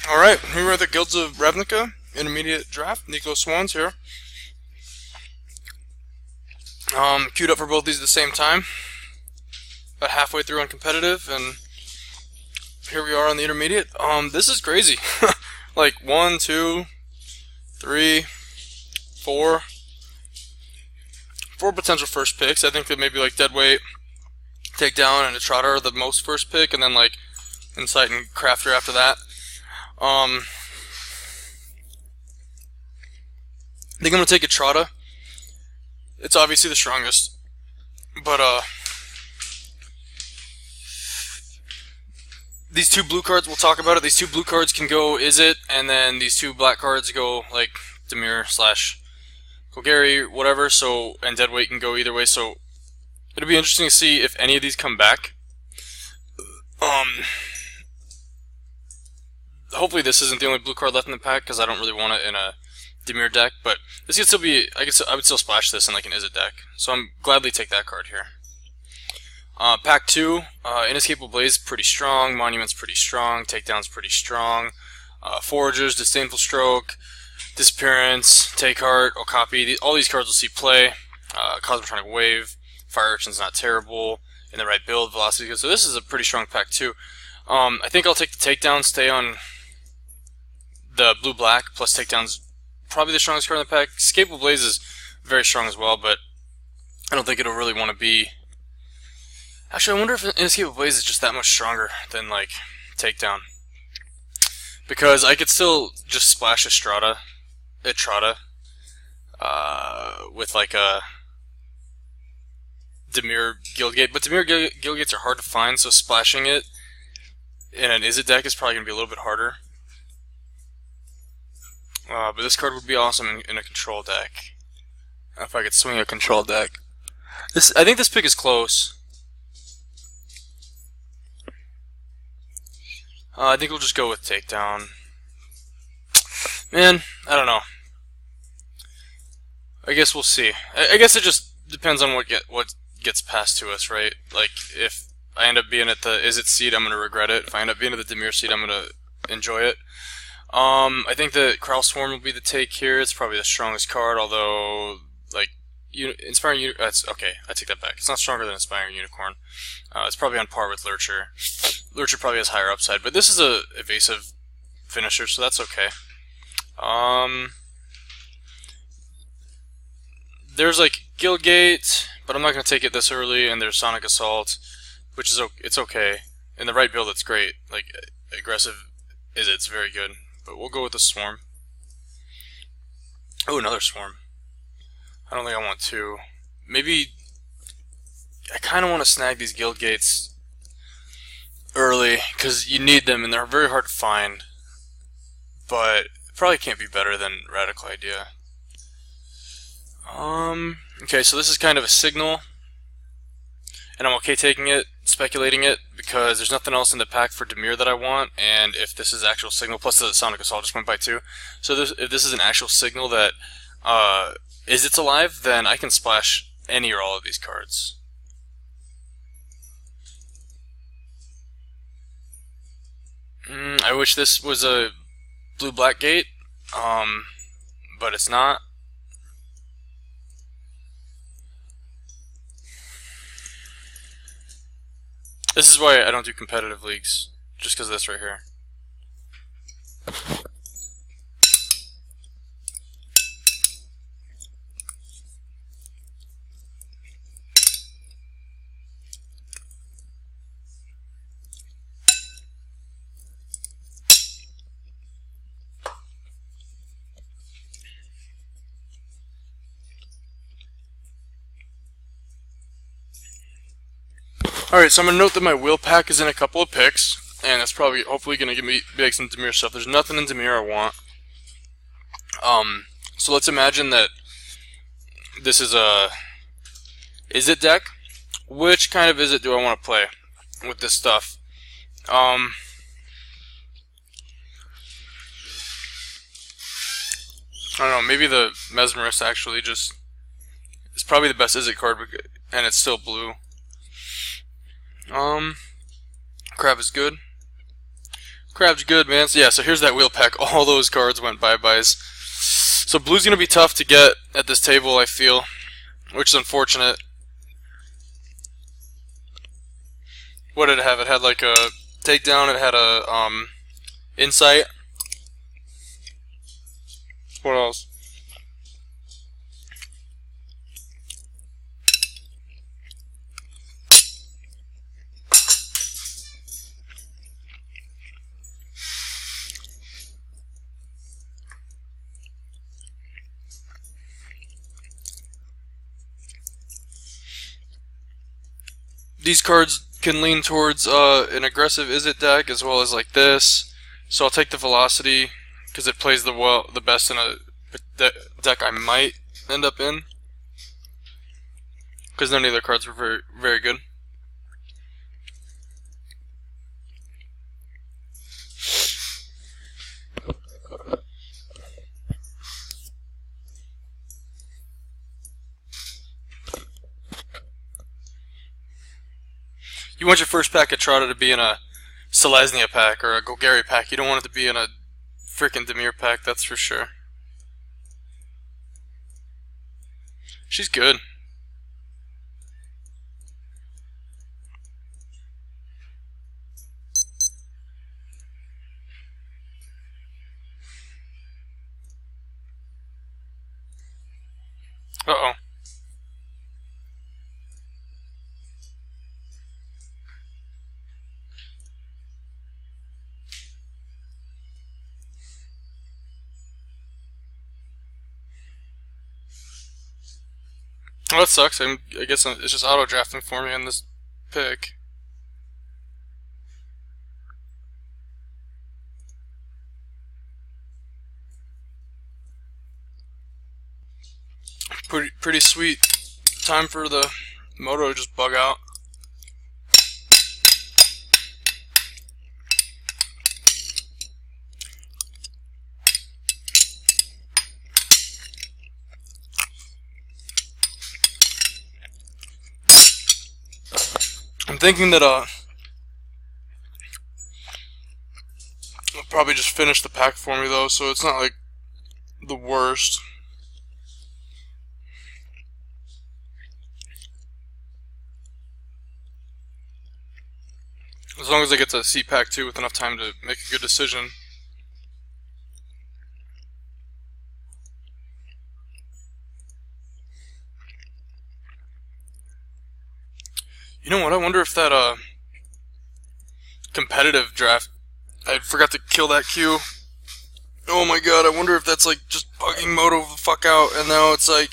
Alright, here are the Guilds of Ravnica, intermediate draft. Nico Swans here. Queued up for both these at the same time. About halfway through on competitive, and here we are on the intermediate. This is crazy. Like 1, 2, 3, 4. 4 potential first picks. I think that maybe like Deadweight, Takedown, and a Trotter are the most first pick, and then like Insight and Crafter after that. I think I'm gonna take a Trotta. It's obviously the strongest, but these two blue cards, we'll talk about it. These two blue cards can go Izzet, and then these two black cards go like Dimir / Golgari, whatever. So, and Deadweight can go either way. So it'll be interesting to see if any of these come back. Hopefully this isn't the only blue card left in the pack, because I don't really want it in a Dimir deck, but this could still be, I would still splash this in like an Izzet deck, so I'm gladly take that card here. Pack 2, Inescapable Blaze, pretty strong, Monument's pretty strong, Takedown's pretty strong, Foragers, Disdainful Stroke, Disappearance, Take Heart, Okapi, all these cards will see play. Cosmotronic Wave, Fire Urchin's not terrible, in the right build, Velocity, so this is a pretty strong pack too. I think I'll take the Takedown, stay on the blue-black, plus Takedown's probably the strongest card in the pack. Escapable Blaze is very strong as well, but I don't think it'll really want to be... Actually, I wonder if Inescapable Blaze is just that much stronger than, like, Takedown. Because I could still just splash a Trotta, with, like, a Dimir Guildgate. But Dimir Guildgates are hard to find, so splashing it in an Izzet deck is probably going to be a little bit harder. But this card would be awesome in a control deck. If I could swing a control deck. I think this pick is close. I think we'll just go with Takedown. Man, I don't know. I guess we'll see. I guess it just depends on what gets passed to us, right? Like, if I end up being at the Izzet seat, I'm going to regret it. If I end up being at the Dimir seat, I'm going to enjoy it. I think the Kraul Swarm will be the take here. It's probably the strongest card, although, like, Inspiring that's okay, I take that back. It's not stronger than Inspiring Unicorn. It's probably on par with Lurcher. Lurcher probably has higher upside, but this is a evasive finisher, so that's okay. There's, like, Guildgate, but I'm not going to take it this early, and there's Sonic Assault, which is it's okay. In the right build, it's great. Like, aggressive it's very good. But we'll go with the Swarm. Oh, another Swarm. I don't think I want two. Maybe... I kind of want to snag these Guildgates early, because you need them, and they're very hard to find. But probably can't be better than Radical Idea. Okay, so this is kind of a signal. And I'm okay taking it, speculating it, because there's nothing else in the pack for Dimir that I want, and if this is actual signal, plus the Sonic Assault just went by 2, so if this is an actual signal that it's alive, then I can splash any or all of these cards. I wish this was a blue-black gate, but it's not. This is why I don't do competitive leagues, just because of this right here. Alright, so I'm going to note that my wheel pack is in a couple of picks, and that's probably, hopefully, going to give me some Dimir stuff. There's nothing in Dimir I want. So let's imagine that this is a Izzet deck. Which kind of Izzet do I want to play with this stuff? I don't know, maybe the Mesmerist actually just is probably the best Izzet card, and it's still blue. Crab is good. Crab's good, man. So yeah, so here's that wheel pack. All those cards went bye-byes. So blue's going to be tough to get at this table, I feel, which is unfortunate. What did it have? It had like a takedown, it had a insight. What else? These cards can lean towards an aggressive Izzet deck as well as like this. So I'll take the velocity because it plays the best in a deck I might end up in. Because none of the other cards were very good. You want your first pack of Trotta to be in a Selesnya pack or a Golgari pack. You don't want it to be in a freaking Dimir pack, that's for sure. She's good. Uh-oh. Well, that sucks. I guess it's just auto drafting for me on this pick. Pretty sweet. Time for the moto to just bug out. I'm thinking that I'll probably just finish the pack for me though, so it's not like the worst. As long as I get to see pack 2 with enough time to make a good decision. You know what? I wonder if that competitive draft, I forgot to kill that queue. Oh my god, I wonder if that's like just bugging Moto the fuck out, and now it's like,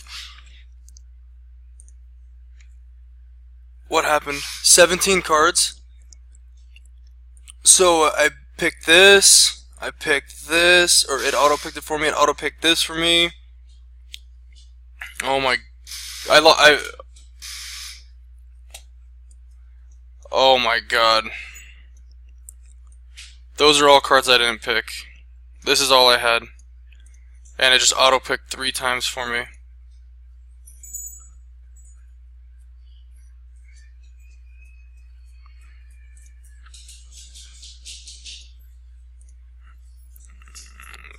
what happened? 17 cards? So I picked this, or it auto-picked it for me, it auto-picked this for me. Oh my, oh my god. Those are all cards I didn't pick. This is all I had. And it just auto-picked 3 times for me.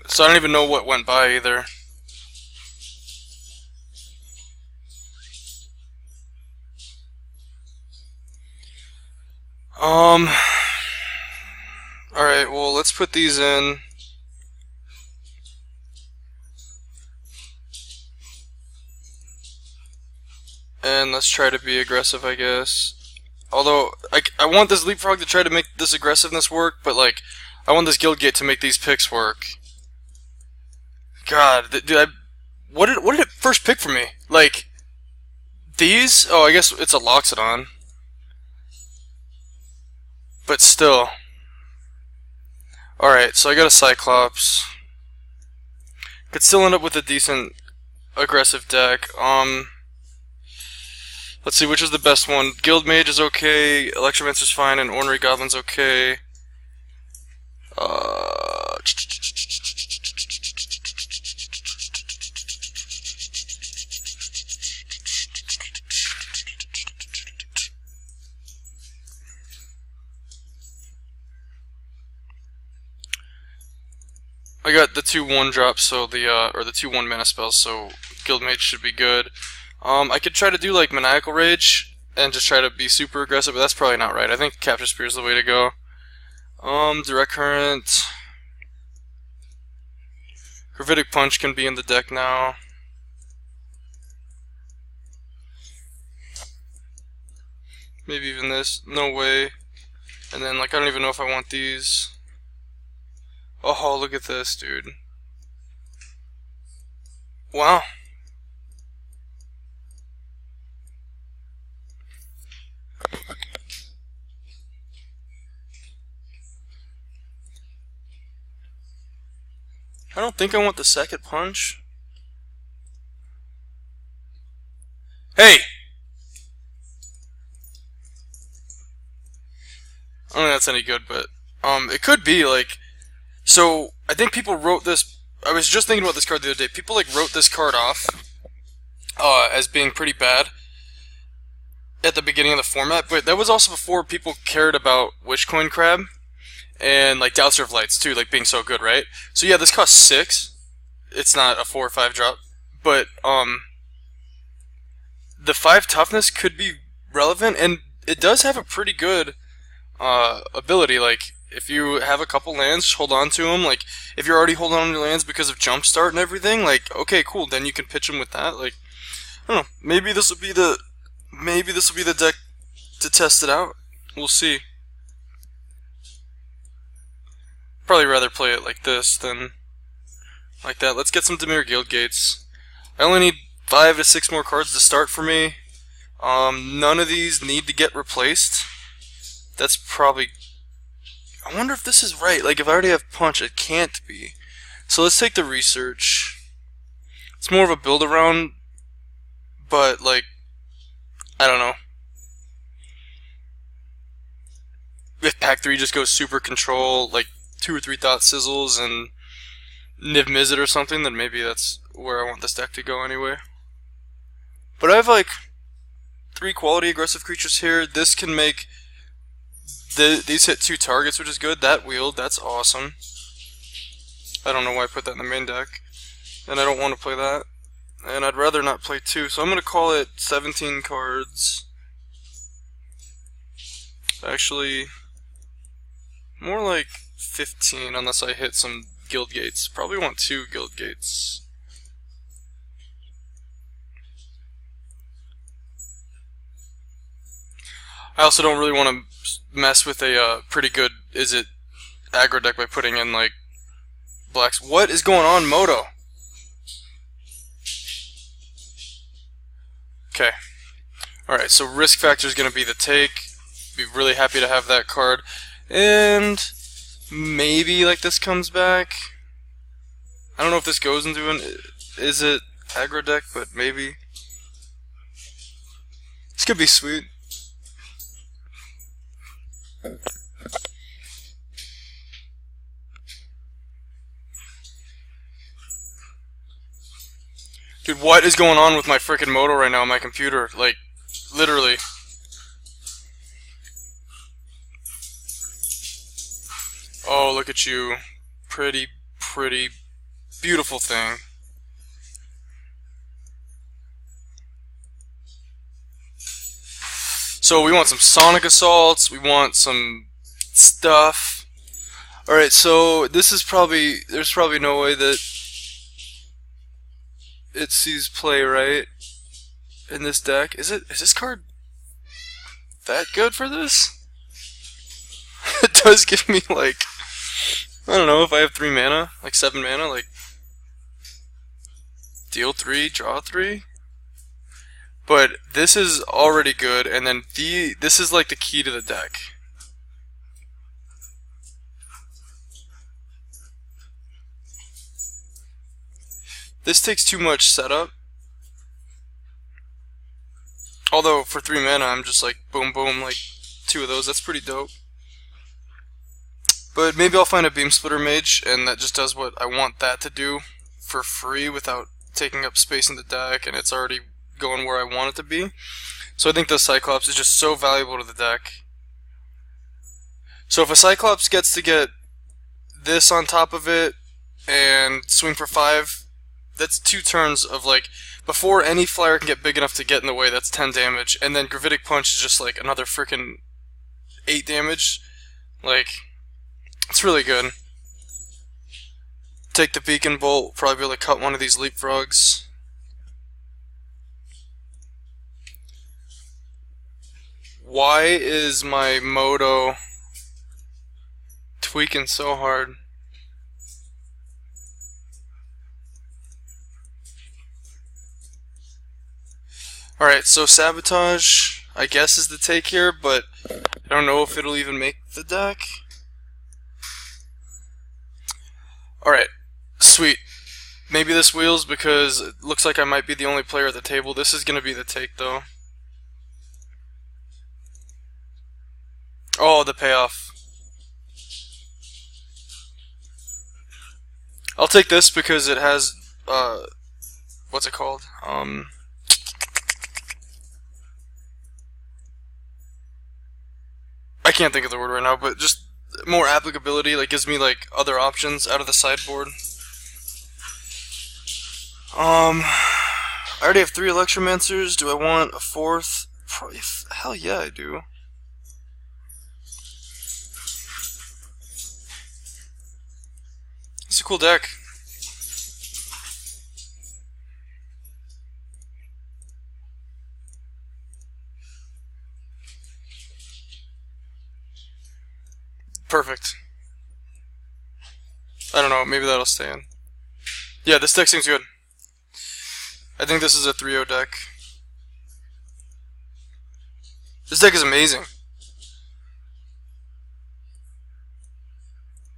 So I don't even know what went by either. Alright, well, let's put these in. And let's try to be aggressive, I guess. Although, I want this Leapfrog to try to make this aggressiveness work, but, like, I want this Guildgate to make these picks work. God, dude, what did it first pick for me? Like, these? Oh, I guess it's a Loxodon. But still. Alright, so I got a Cyclops. Could still end up with a decent aggressive deck. Let's see, which is the best one? Guild Mage is okay, Electromancer's fine, and Ornery Goblin's okay. I got the 2/1 drops, so or the 2/1 mana spells, so Guildmage should be good. I could try to do like Maniacal Rage and just try to be super aggressive, but that's probably not right. I think Capture Spear is the way to go. Direct Current. Gravitic Punch can be in the deck now. Maybe even this. No way. And then, like, I don't even know if I want these. Oh, look at this, dude. Wow. I don't think I want the second punch. Hey! I don't think that's any good, but it could be like. So I think people wrote this. I was just thinking about this card the other day. People like wrote this card off as being pretty bad at the beginning of the format, but that was also before people cared about Witchcoin Crab and like Doubter of Lights too, like being so good, right? So yeah, this costs 6. It's not a 4 or 5 drop, but the 5 toughness could be relevant, and it does have a pretty good ability. Like if you have a couple lands, just hold on to them. Like if you're already holding on to your lands because of Jumpstart and everything, like okay, cool, then you can pitch them with that. Like I don't know, maybe this will be the deck to test it out. We'll see. Probably rather play it like this than like that. Let's get some Dimir Guild Gates. I only need 5 to 6 more cards to start for me. None of these need to get replaced. That's probably. I wonder if this is right. Like if I already have Punch, it can't be. So let's take the Research. It's more of a build around, but like I don't know. If Pack 3 just goes super control, like 2 or 3 Thought Sizzles and Niv Mizzet or something, then maybe that's where I want this deck to go anyway. But I have like 3 quality aggressive creatures here. This can make these hit 2 targets, which is good. That Wield, that's awesome. I don't know why I put that in the main deck, and I don't want to play that. And I'd rather not play 2, so I'm going to call it 17 cards. Actually, more like 15, unless I hit some Guild Gates. Probably want 2 Guild Gates. I also don't really want to mess with a pretty good Izzet aggro deck by putting in like blacks. What is going on, Moto? Okay. Alright, so risk factor is going to be the take. Be really happy to have that card. And maybe like this comes back. I don't know if this goes into an Izzet aggro deck, but maybe. This could be sweet. Dude, what is going on with my freaking Moto right now on my computer? Like, literally. Oh, look at you. Pretty, beautiful thing. So we want some Sonic Assaults, we want some stuff. Alright, so this is there's probably no way that it sees play, right? In this deck. Is this card that good for this? It does give me like, I don't know, if I have 3 mana, like 7 mana, like deal 3, draw 3. But this is already good, and then this is like the key to the deck. This takes too much setup. Although for 3 mana I'm just like boom boom, like 2 of those, that's pretty dope. But maybe I'll find a Beam Splitter Mage, and that just does what I want that to do for free without taking up space in the deck, and it's already going where I want it to be. So I think the Cyclops is just so valuable to the deck. So if a Cyclops gets to get this on top of it, and swing for 5. That's 2 turns of like, before any flyer can get big enough to get in the way, that's 10 damage, and then Gravitic Punch is just like another freaking 8 damage. Like, it's really good. Take the Beacon Bolt, probably be able to cut one of these leapfrogs. Why is my Moto tweaking so hard? Alright, so Sabotage, I guess, is the take here, but I don't know if it'll even make the deck. Alright, sweet. Maybe this wheels because it looks like I might be the only player at the table. This is going to be the take, though. Oh, the payoff. I'll take this because it has, what's it called? I can't think of the word right now, but just more applicability, like gives me like other options out of the sideboard. I already have 3 Electromancers. Do I want a 4th? Probably, hell yeah, I do. It's a cool deck. Perfect. I don't know, maybe that'll stay in. Yeah, this deck seems good. I think this is a 3-0 deck. This deck is amazing.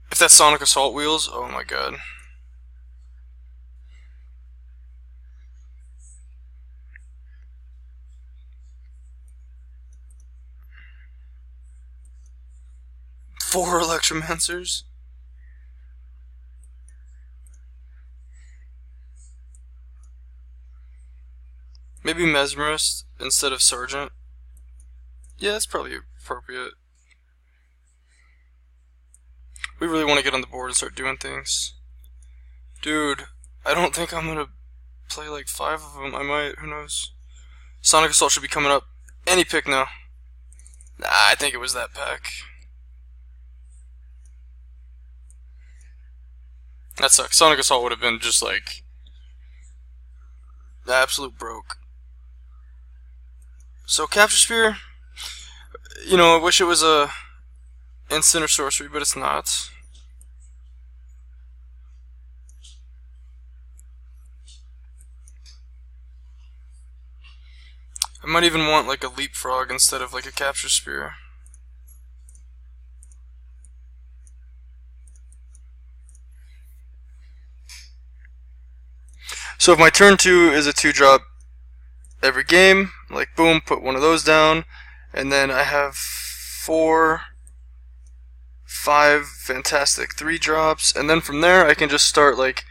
If that Sonic Assault wheels, oh my god. Four Electromancers? Maybe Mesmerist instead of Sergeant. Yeah, that's probably appropriate. We really want to get on the board and start doing things. Dude, I don't think I'm gonna play like 5 of them. I might, who knows. Sonic Assault should be coming up any pick now. Nah, I think it was that pack. That sucks. Sonic Assault would have been just like the absolute broke. So Capture Spear, you know, I wish it was a instant or sorcery, but it's not. I might even want like a Leapfrog instead of like a Capture Spear. So if my turn 2 is a 2-drop every game, like boom, put one of those down, and then I have 4, 5 fantastic 3-drops, and then from there I can just start like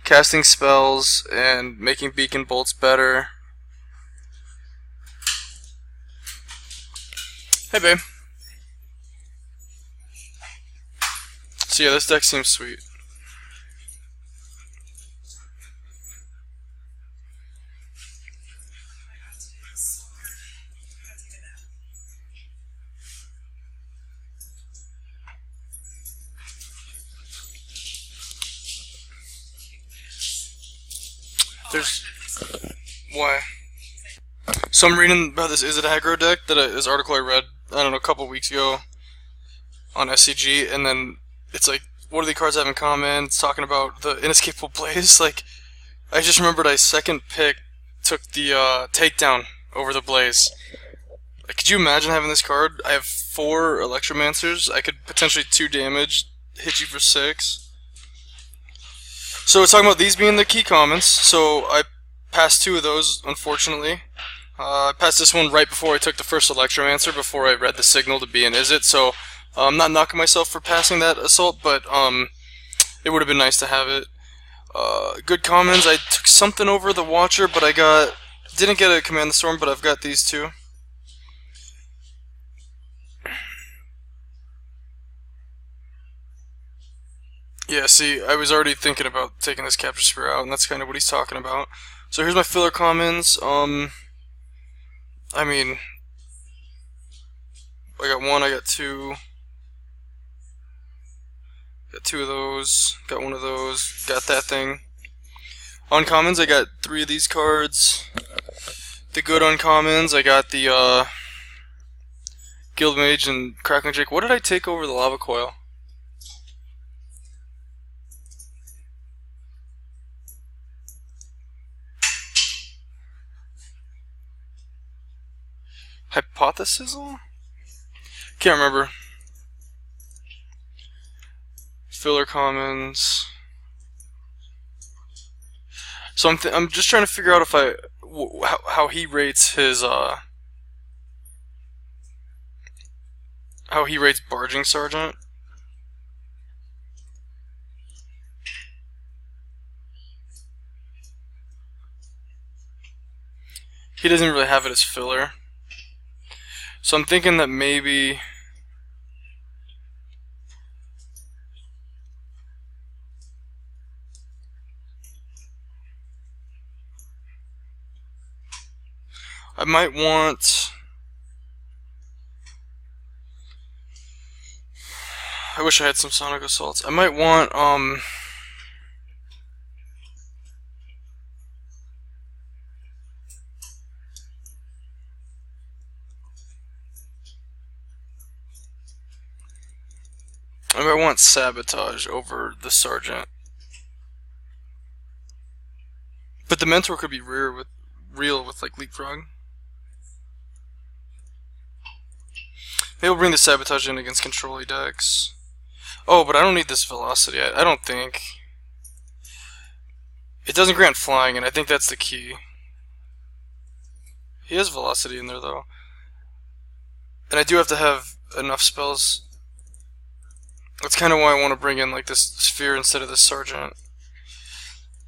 casting spells and making Beacon Bolts better. Hey babe. So yeah, this deck seems sweet. There's... Why? So I'm reading about this Izzet aggro deck, this article I read, I don't know, a couple weeks ago on SCG, and then it's like, what do the cards have in common? It's talking about the inescapable Blaze. Like, I just remembered I second pick took the takedown over the Blaze. Like, could you imagine having this card? I have 4 Electromancers. I could potentially 2 damage, hit you for 6. So it's talking about these being the key commons. So I passed 2 of those, unfortunately. I passed this one right before I took the first Electromancer, before I read the signal to be an Izzet. So I'm not knocking myself for passing that assault, but it would have been nice to have it. Good commons. I took something over the Watcher, but didn't get a Command the Storm, but I've got these 2. Yeah, see, I was already thinking about taking this capture spear out, and that's kind of what he's talking about. So here's my filler commons. I mean, I got one, I got two. Got two of those, got one of those, got that thing. Uncommons, I got 3 of these cards. The good uncommons, I got the Guild Mage and Crackling Jake. What did I take over the Lava Coil? Hypothesizzle? Can't remember. Filler commons. So I'm just trying to figure out if how he rates his how he rates Barging Sergeant. He doesn't really have it as filler. So I'm thinking that maybe I might want... I wish I had some Sonic Assaults. I might want, I might want Sabotage over the Sergeant. But the Mentor could be real with like Leapfrog. Maybe we'll bring the Sabotage in against Control decks. Oh, but I don't need this Velocity. I don't think. It doesn't grant flying, and I think that's the key. He has Velocity in there, though. And I do have to have enough spells. That's kind of why I want to bring in like this Sphere instead of this Sergeant.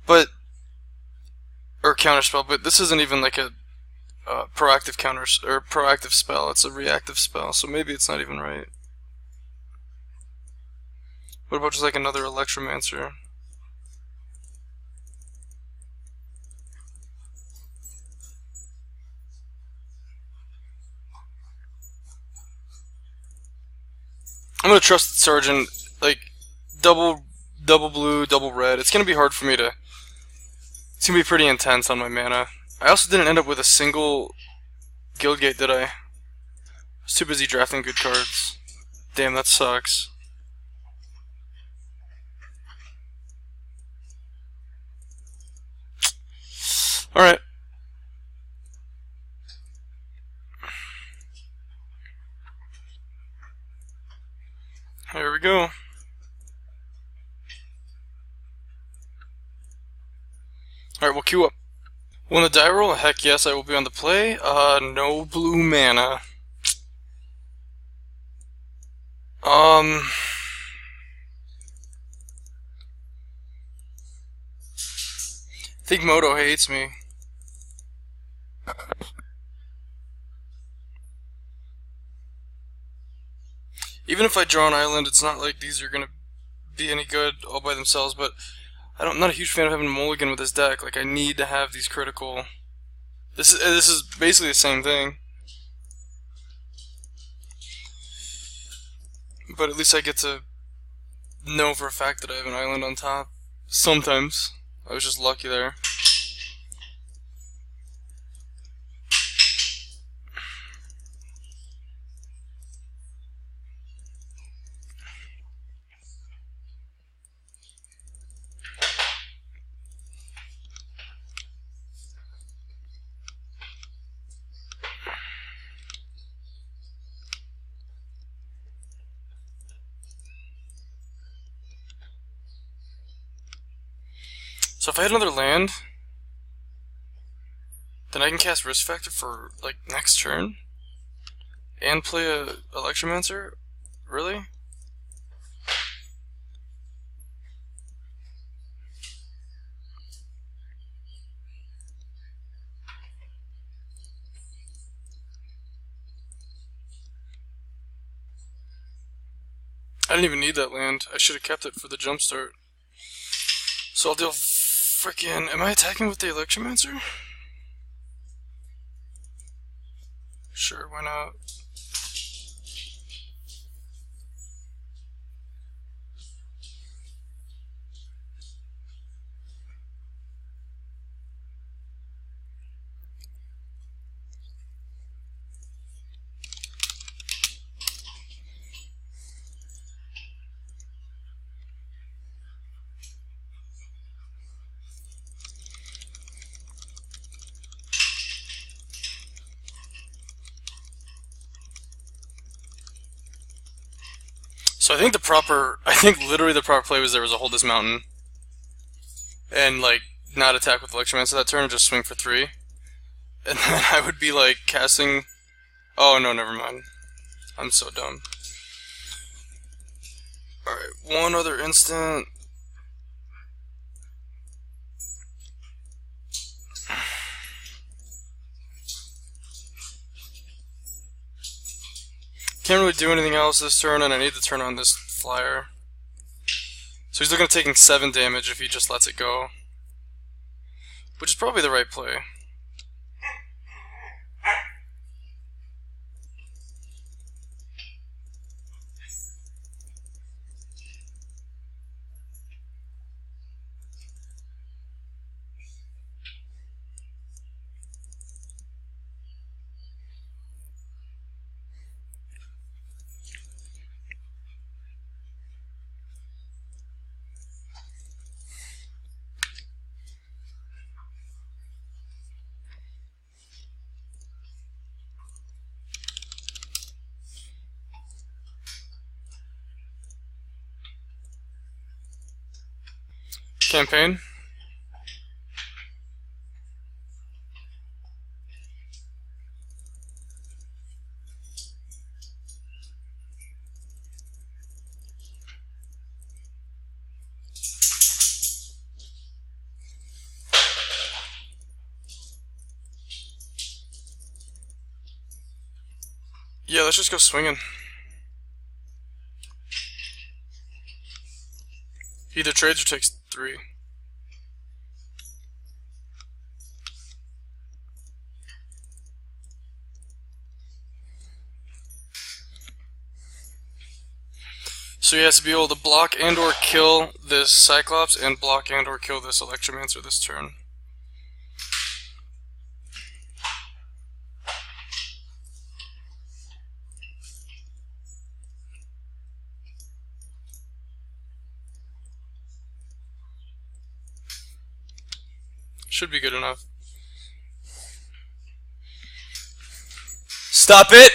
But... or counterspell, but this isn't even like a proactive proactive spell. It's a reactive spell, so maybe it's not even right. What about just like another Electromancer? I'm gonna trust the Sergeant, like double blue, double red. It's gonna be hard for me to. It's gonna be pretty intense on my mana. I also didn't end up with a single Guildgate, did I? I was too busy drafting good cards. Damn, that sucks. Alright. Here we go. Alright, we'll queue up. When the die roll, heck yes, I will be on the play. No blue mana. I think Moto hates me. Even if I draw an island, it's not like these are gonna be any good all by themselves, but I'm not a huge fan of having a mulligan with this deck. Like, I need to have these critical... This is basically the same thing. But at least I get to know for a fact that I have an island on top. Sometimes. I was just lucky there. So if I had another land, then I can cast Risk Factor for, like, next turn? And play a Electromancer? Really? I didn't even need that land. I should have kept it for the jumpstart. So I'll deal frickin'... Am I attacking with the Electromancer? Sure, why not? So I think literally the proper play was to hold this mountain and like not attack with Electromancer that turn and just swing for 3. And then I would be like casting... Oh no, never mind. I'm so dumb. Alright, one other instant. Can't really do anything else this turn, and I need to turn on this flyer. So he's looking at taking 7 damage if he just lets it go. Which is probably the right play. Campaign. Yeah, let's just go swinging. Either trades or takes 3. So he has to be able to block and or kill this Cyclops and block and or kill this Electromancer this turn. Should be good enough. Stop it!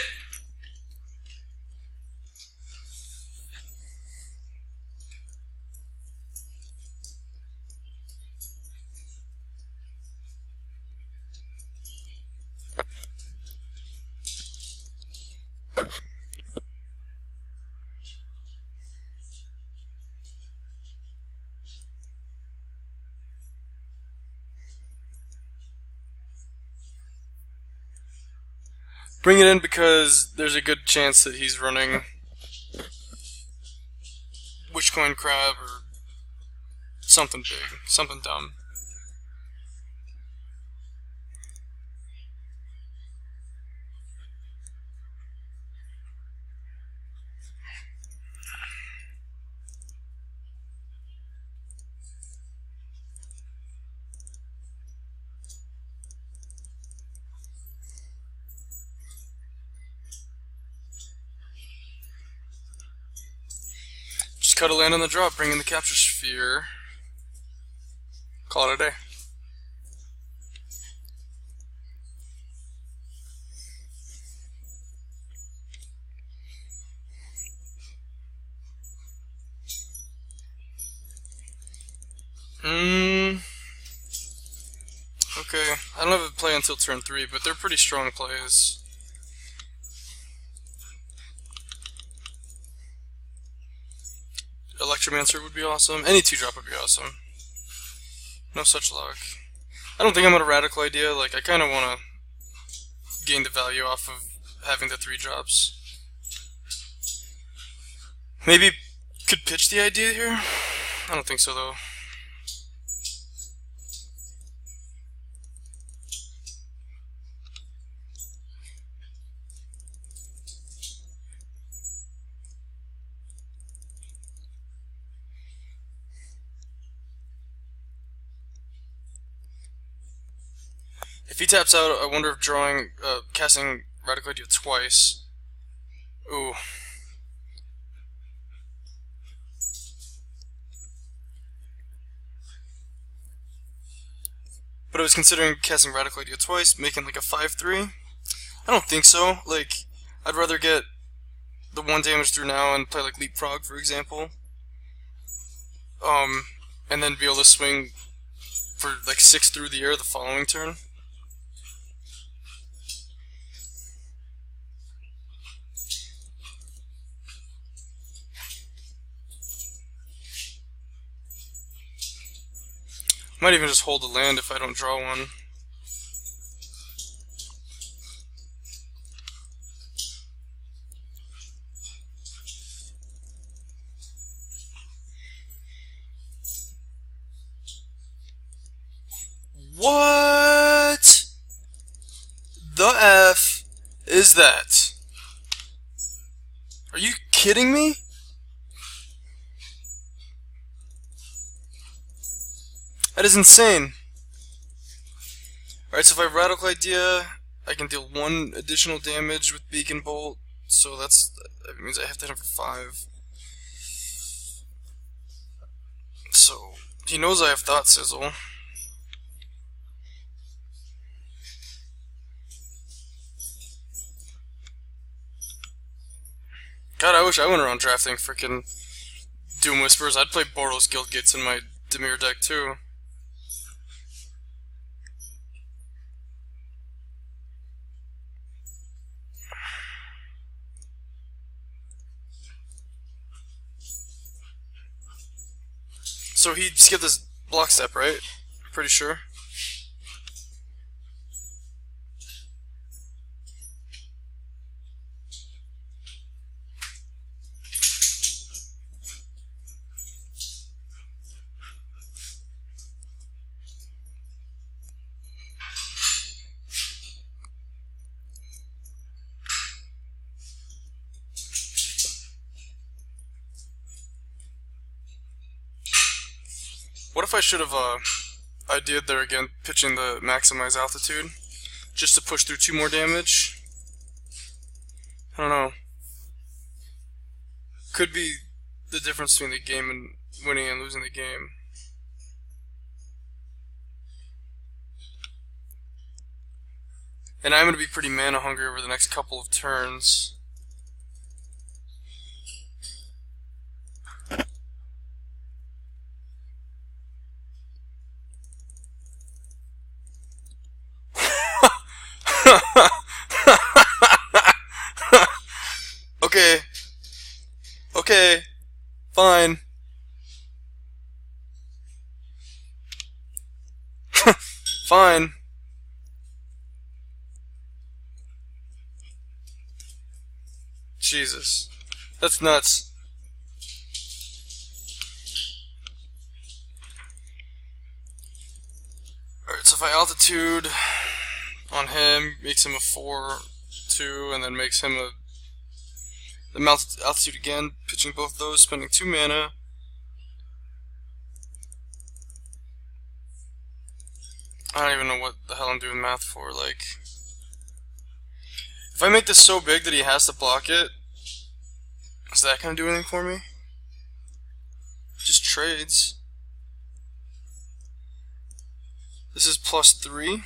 Bring it in because there's a good chance that he's running Witchcoin Crab or something big, something dumb. Just cut a land on the drop, bring in the capture sphere. Call it a day. Okay, I don't have a play until turn 3, but they're pretty strong plays. Electromancer would be awesome. Any 2-drop would be awesome. No such luck. I don't think I'm on a radical idea. Like, I kind of want to gain the value off of having the 3 drops. Maybe Could pitch the idea here? I don't think so, though. If he taps out, I wonder if casting Radical Idea twice. Ooh. But I was considering casting Radical Idea twice, making like a 5-3. I don't think so. Like, I'd rather get the 1 damage through now and play like Leapfrog, for example. And then be able to swing for like 6 through the air the following turn. Might even just hold the land if I don't draw one. What the F is that? Are you kidding me? That is insane. Alright, so if I have Radical Idea, I can deal 1 additional damage with Beacon Bolt, so that means I have to hit him for 5. So, he knows I have Thought Sizzle. God, I wish I went around drafting frickin' Doom Whispers. I'd play Boros Guild Gates in my Dimir deck too. So he skipped this block step, right? Pretty sure. What if I should have ideaed there again, pitching the Maximize Altitude, just to push through 2 more damage? I don't know. Could be the difference between the game and winning and losing the game. And I'm going to be pretty mana hungry over the next couple of turns. Okay. Okay. Fine. Fine. Jesus. That's nuts. Alright, so if I altitude on him, makes him a 4-2, and then makes him a altitude again, pitching both those, spending 2 mana. I don't even know what the hell I'm doing math for. Like, if I make this so big that he has to block it, is that gonna do anything for me? Just trades. This is +3.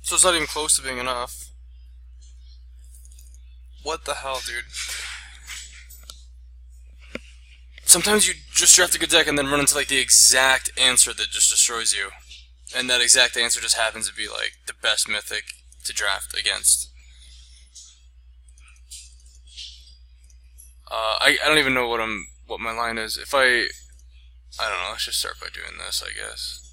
So it's not even close to being enough. What the hell, dude? Sometimes you just draft a good deck and then run into like the exact answer that just destroys you. And that exact answer just happens to be like the best mythic to draft against. I don't even know what my line is. If I don't know, let's just start by doing this, I guess.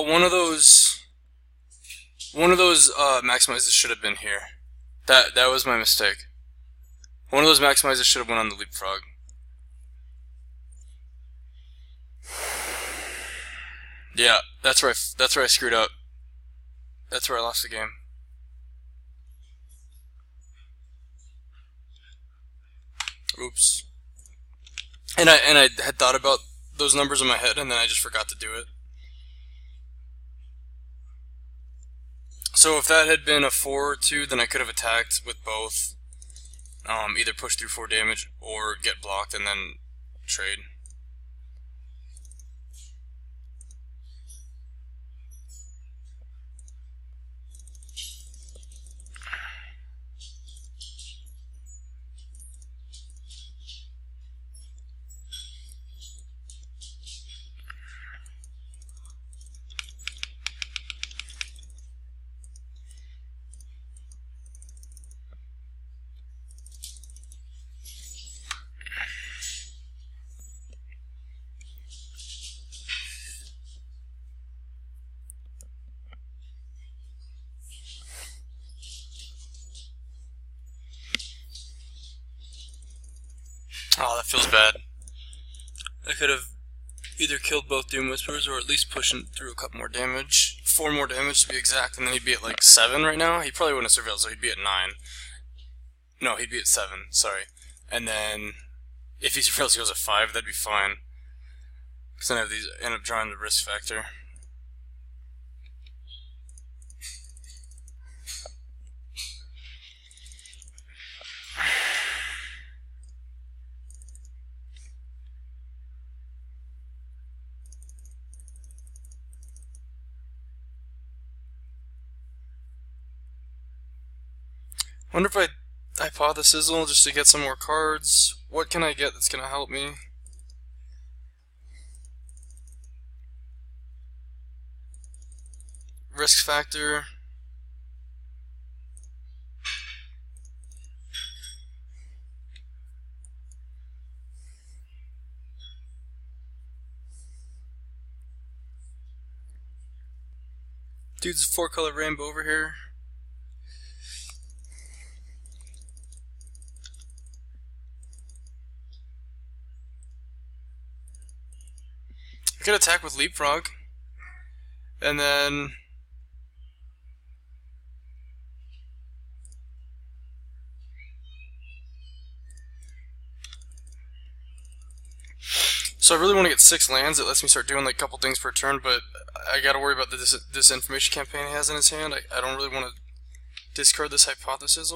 one of those maximizers should have been here. That was my mistake. One of those maximizers should have went on the leapfrog. Yeah, that's where I screwed up. That's where I lost the game. Oops. And I had thought about those numbers in my head, and then I just forgot to do it. So if that had been a 4-2, then I could have attacked with both. Either push through 4 damage or get blocked and then trade. Oh, that feels bad. I could have either killed both Doom Whisperers or at least pushing through a couple more damage. 4 more damage to be exact, and then he'd be at like 7 right now. He probably wouldn't have surveilled, so he'd be at 9. No, he'd be at 7, sorry. And then if he surveils, he goes at 5, that'd be fine. Because then I have these, end up drawing the risk factor. Wonder if I paw the Sizzle just to get some more cards. What can I get that's gonna help me? Risk factor. Dude's 4-color rainbow over here. I could attack with Leapfrog, and then so I really want to get 6 lands. It lets me start doing like a couple things per turn, but I gotta worry about this information campaign he has in his hand. I don't really want to discard this Hypothesis.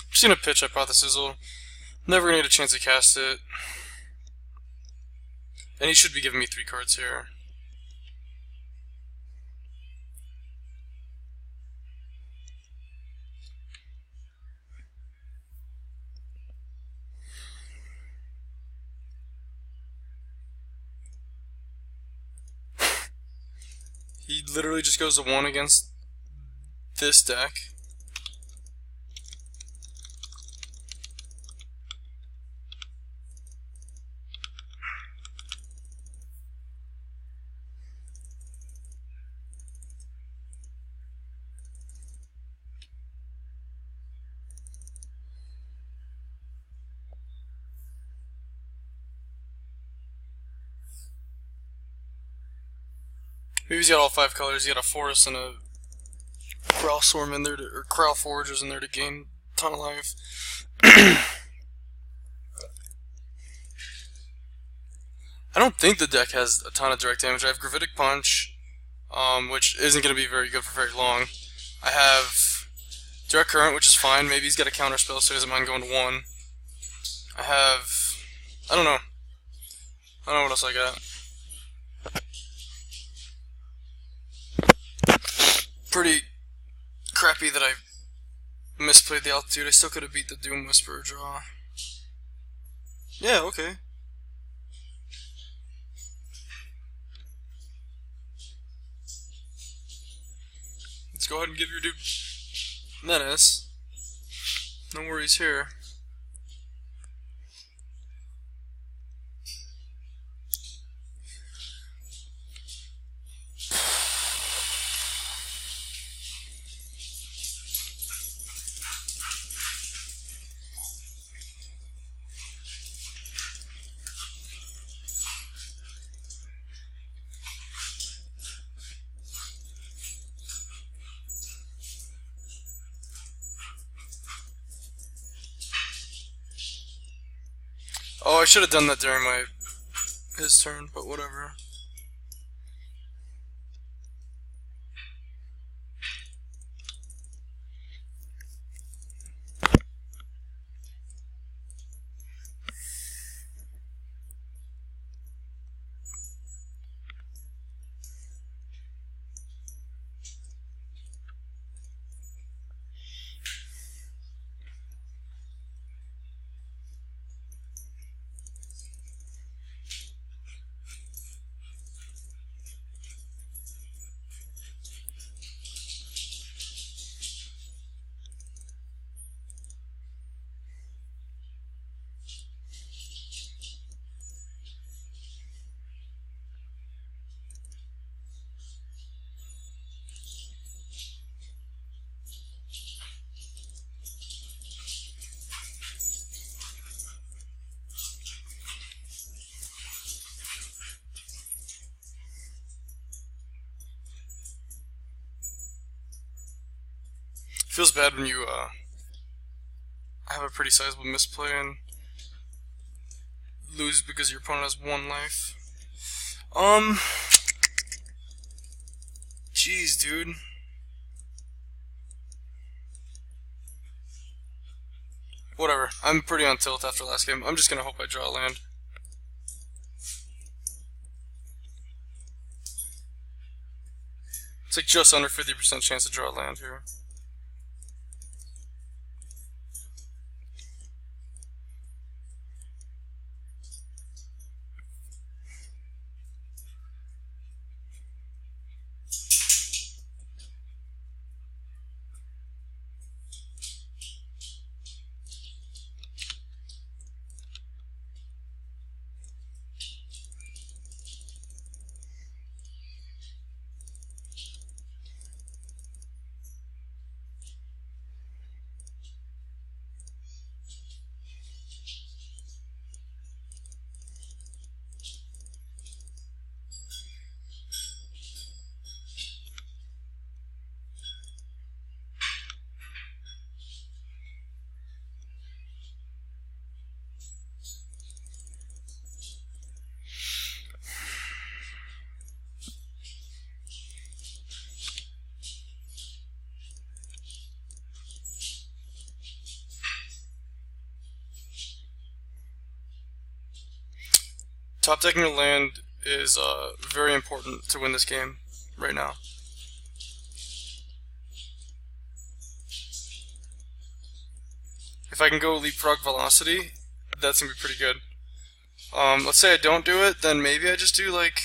Just gonna pitch Hypothesis. Never gonna get a chance to cast it. And he should be giving me 3 cards here. He literally just goes to 1 against this deck. Maybe he's got all 5 colors. He's got a forest and a Corral Swarm in there, or Corral Foragers in there to gain a ton of life. I don't think the deck has a ton of direct damage. I have Gravitic Punch, which isn't going to be very good for very long. I have Direct Current, which is fine. Maybe he's got a counter spell, so he doesn't mind going to 1. I have... I don't know. I don't know what else I got. Pretty crappy that I misplayed the Altitude. I still could have beat the Doom Whisperer draw. Yeah, okay. Let's go ahead and give your dude Menace. No worries here. Oh, I should have done that during his turn, but whatever. Feels bad when you have a pretty sizable misplay and lose because your opponent has 1 life. Jeez, dude. Whatever. I'm pretty on tilt after last game. I'm just gonna hope I draw a land. It's like just under 50% chance to draw a land here. Top decking your land is very important to win this game right now. If I can go Leapfrog Velocity, that's going to be pretty good. Let's say I don't do it, then maybe I just do like...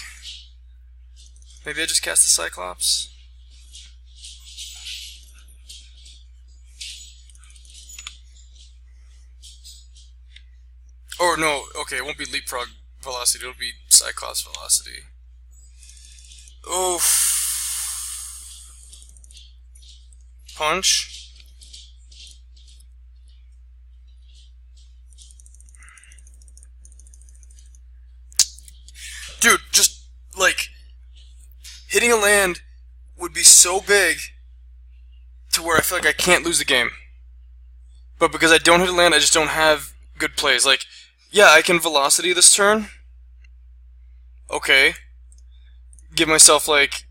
Maybe I just cast the Cyclops. Or no, okay, it won't be Leapfrog Velocity, it'll be Cyclops Velocity. Oof. Punch. Dude, just, like, hitting a land would be so big to where I feel like I can't lose the game. But because I don't hit a land, I just don't have good plays. Like, yeah, I can velocity this turn. Okay. Give myself, like...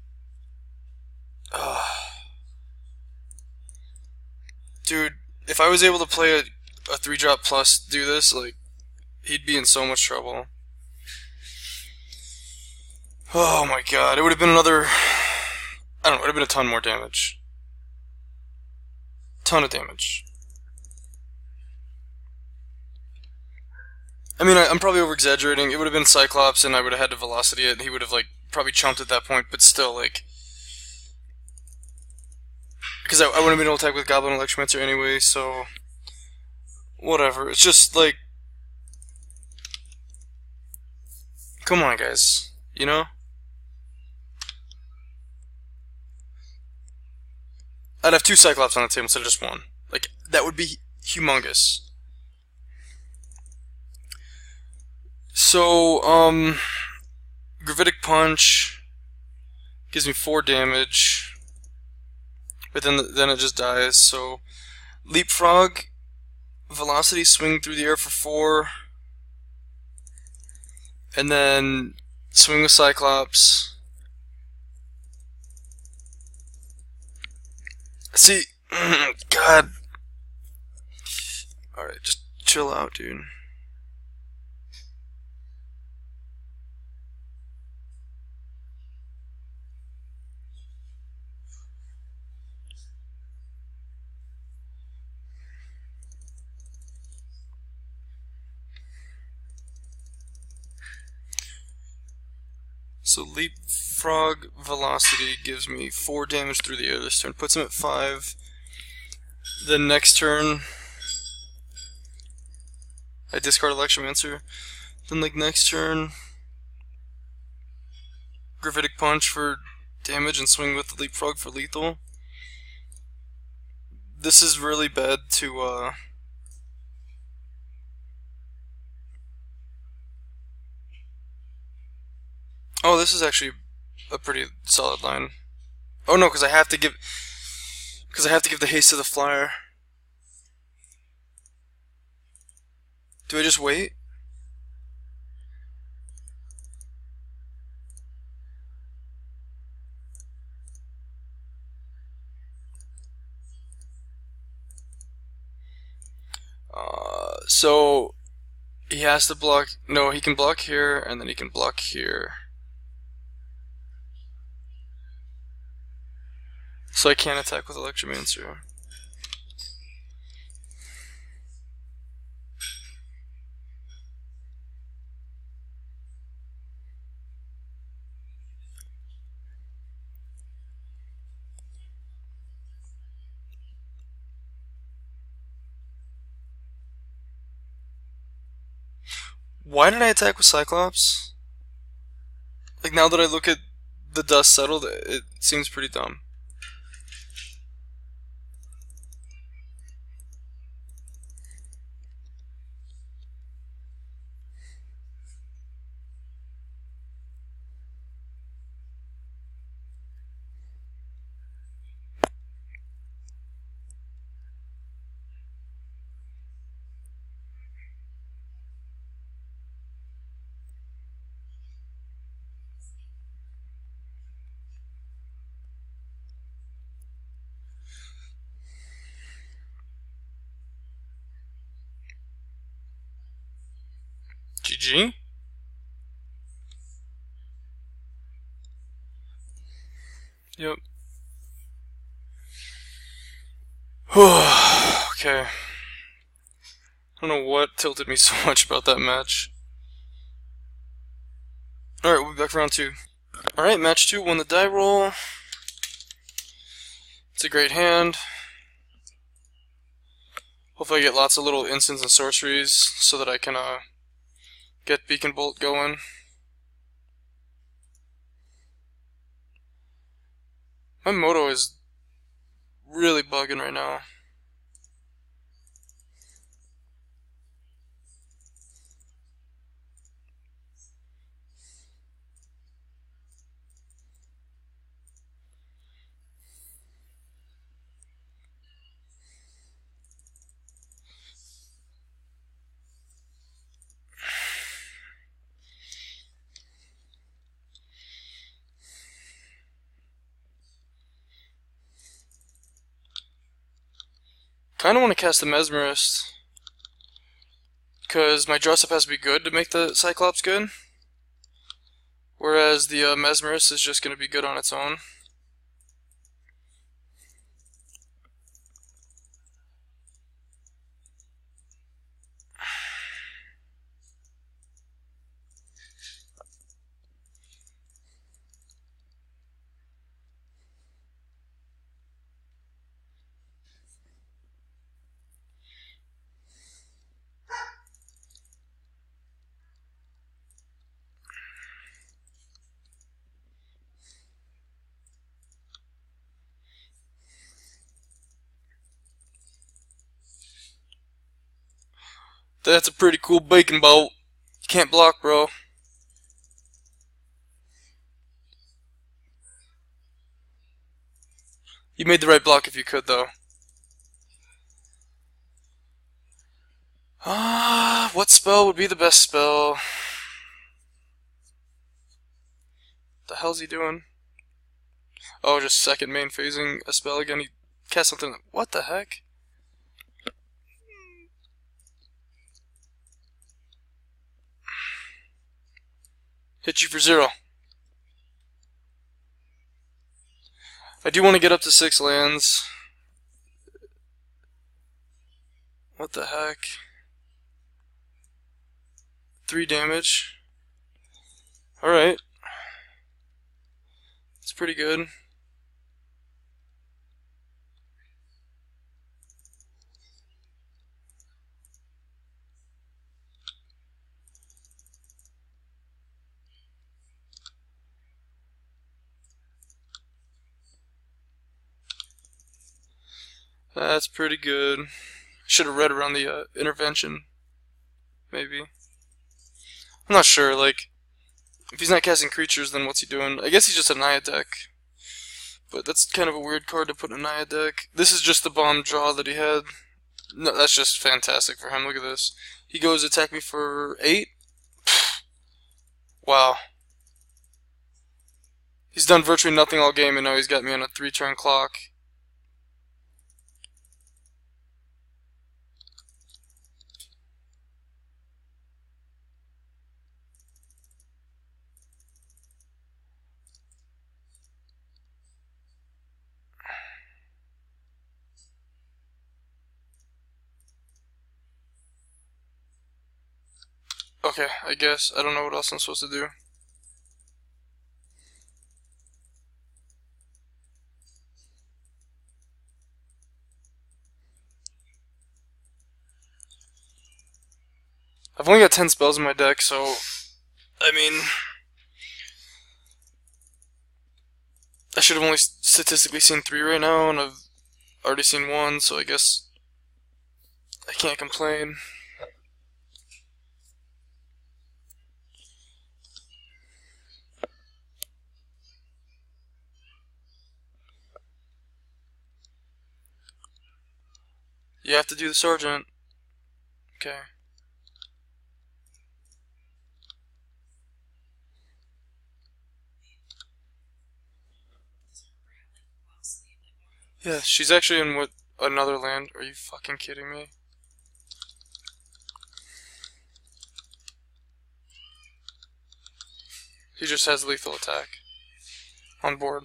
dude, if I was able to play a 3-drop plus do this, like, he'd be in so much trouble. Oh my god, it would have been another... I don't know, it would have been a ton more damage. Ton of damage. I mean, I'm probably over-exaggerating. It would have been Cyclops, and I would have had to velocity it, and he would have, like, probably chomped at that point, but still, like... because I wouldn't have been able to attack with Goblin Electromancer anyway, so... whatever. It's just, like... come on, guys. You know? I'd have 2 Cyclops on the table instead of just 1. Like, that would be humongous. So, Gravitic Punch gives me 4 damage, but then it just dies. So, Leapfrog, Velocity, swing through the air for 4, and then swing with Cyclops. See, God. Alright, just chill out, dude. So Leapfrog Velocity gives me 4 damage through the air this turn, puts him at 5. Then next turn, I discard Electromancer. Then like next turn, Gravitic Punch for damage and swing with the Leapfrog for lethal. This is really bad to oh, this is actually a pretty solid line. Oh no, because I have to give the haste to the flyer. Do I just wait? So he has to block. No, he can block here, and then he can block here. So I can't attack with Electromancer. Why did I attack with Cyclops? Like, now that I look at the dust settled, it seems pretty dumb. GG? Yep. Okay. I don't know what tilted me so much about that match. Alright, we'll be back for round 2. Alright, match 2, won the die roll. It's a great hand. Hopefully I get lots of little instants and sorceries so that I can get Beacon Bolt going. My moto is really bugging right now. Kind of want to cast the Mesmerist, because my dress up has to be good to make the Cyclops good, whereas the Mesmerist is just going to be good on its own. That's a pretty cool bacon bolt. Can't block, bro. You made the right block if you could, though. What spell would be the best spell? The hell's he doing? Oh, just second main phasing a spell again. He cast something. What the heck? Hit you for 0. I do want to get up to 6 lands. What the heck? 3 damage. Alright. It's pretty good. That's pretty good. Should have read around the intervention. Maybe. I'm not sure, like, if he's not casting creatures, then what's he doing? I guess he's just a Naya deck. But that's kind of a weird card to put in a Naya deck. This is just the bomb draw that he had. No, that's just fantastic for him. Look at this. He goes attack me for 8? Wow. He's done virtually nothing all game, and now he's got me on a 3-turn clock. Okay, I guess. I don't know what else I'm supposed to do. I've only got 10 spells in my deck, so, I mean, I should have only statistically seen 3 right now, and I've already seen 1, so I guess I can't complain. You have to do the sergeant. Okay. Yeah, she's actually in what, another land. Are you fucking kidding me? He just has lethal attack on board.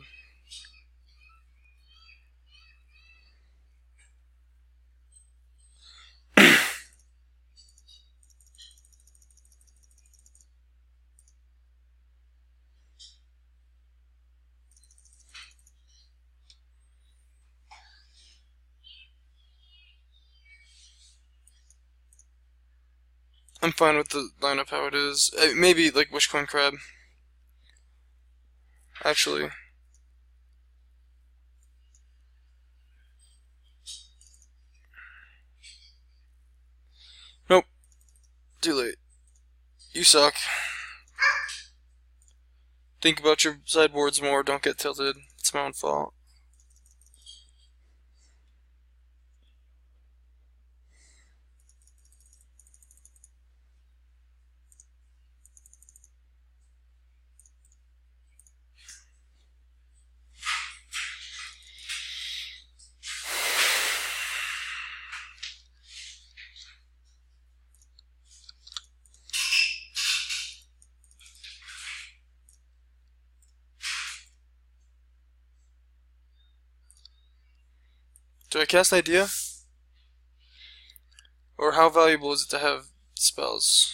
I'm fine with the lineup how it is. Maybe like Wishcoin Crab. Actually. Nope. Too late. You suck. Think about your sideboards more, don't get tilted. It's my own fault. Do I cast an idea? Or how valuable is it to have spells?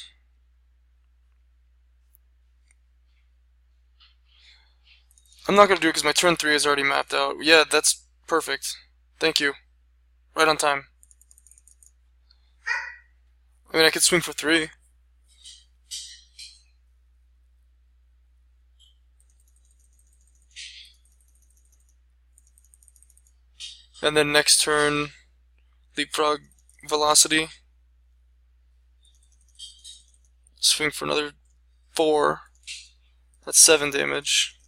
I'm not going to do it because my turn 3 is already mapped out. Yeah, that's perfect. Thank you. Right on time. I mean, I could swing for 3. And then next turn, leapfrog velocity. Swing for another 4. That's 7 damage.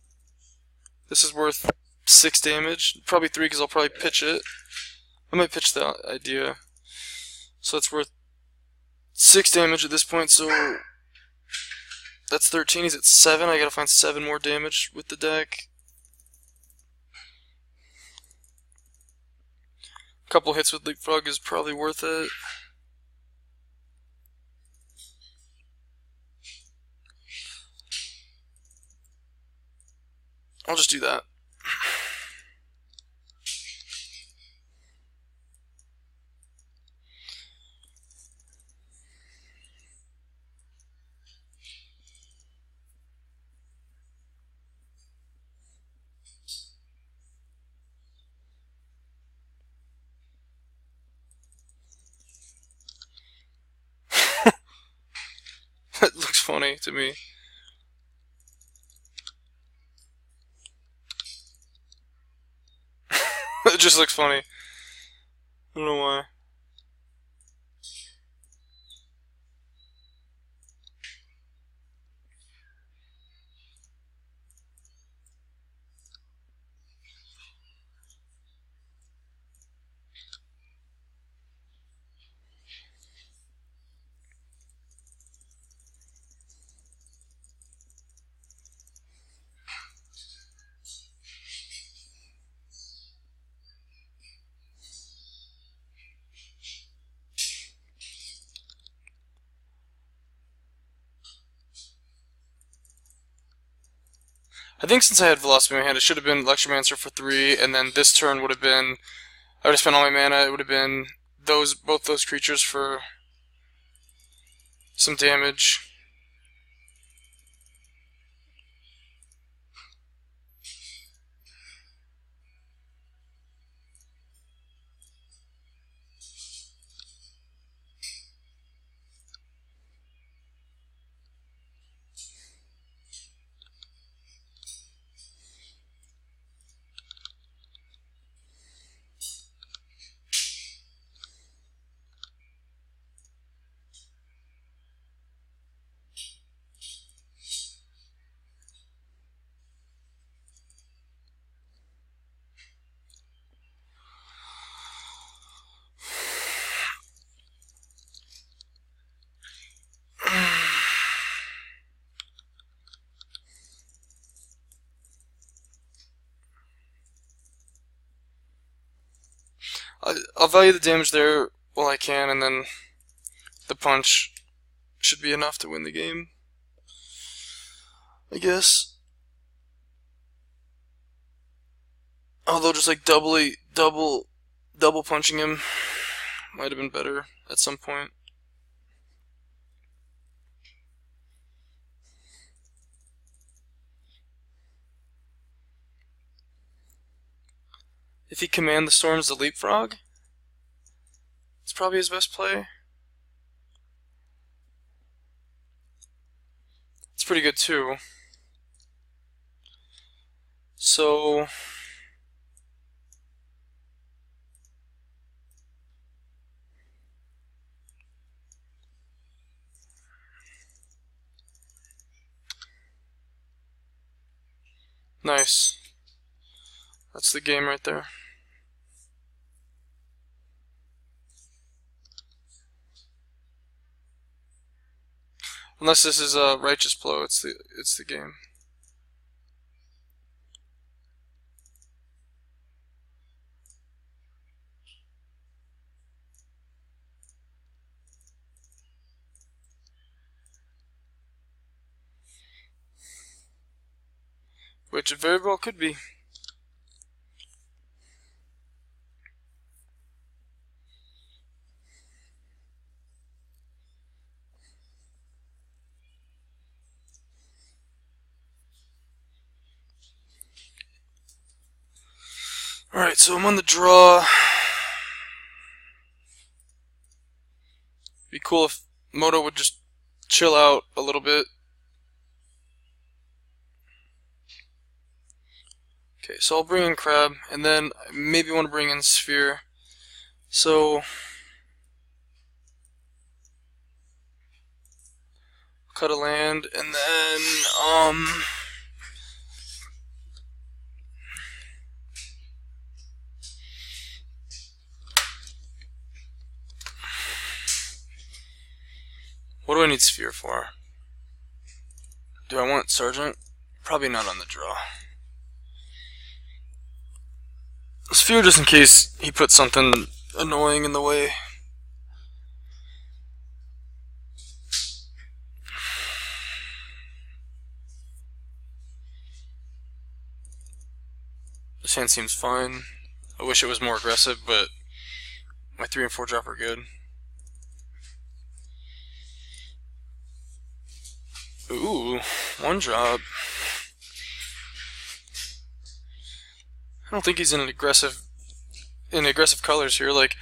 This is worth 6 damage. Probably 3 because I'll probably pitch it. I might pitch the idea. So it's worth 6 damage at this point, so that's 13. He's at 7. I gotta find 7 more damage with the deck. A couple hits with leapfrog is probably worth it. I'll just do that. That looks funny to me. It just looks funny. I don't know why. I think since I had Velocity in my hand, it should have been Lectromancer for 3, and then this turn would have been, I would have spent all my mana, it would have been both those creatures for some damage. I'll value the damage there while I can, and then the punch should be enough to win the game, I guess. Although just like double punching him might have been better at some point. If he command the storms the leapfrog, it's probably his best play. It's pretty good too. So nice. That's the game right there. Unless this is a righteous blow, it's the game. Which it very well could be. Alright, so I'm on the draw. Be cool if Moto would just chill out a little bit. Okay, so I'll bring in Crab, and then I maybe want to bring in Sphere. So cut a land, and then what do I need Sphere for? Do I want Sergeant? Probably not on the draw. Sphere just in case he puts something annoying in the way. This hand seems fine. I wish it was more aggressive, but my 3 and 4 drop are good. Ooh, 1 drop. I don't think he's in aggressive colors here. Like,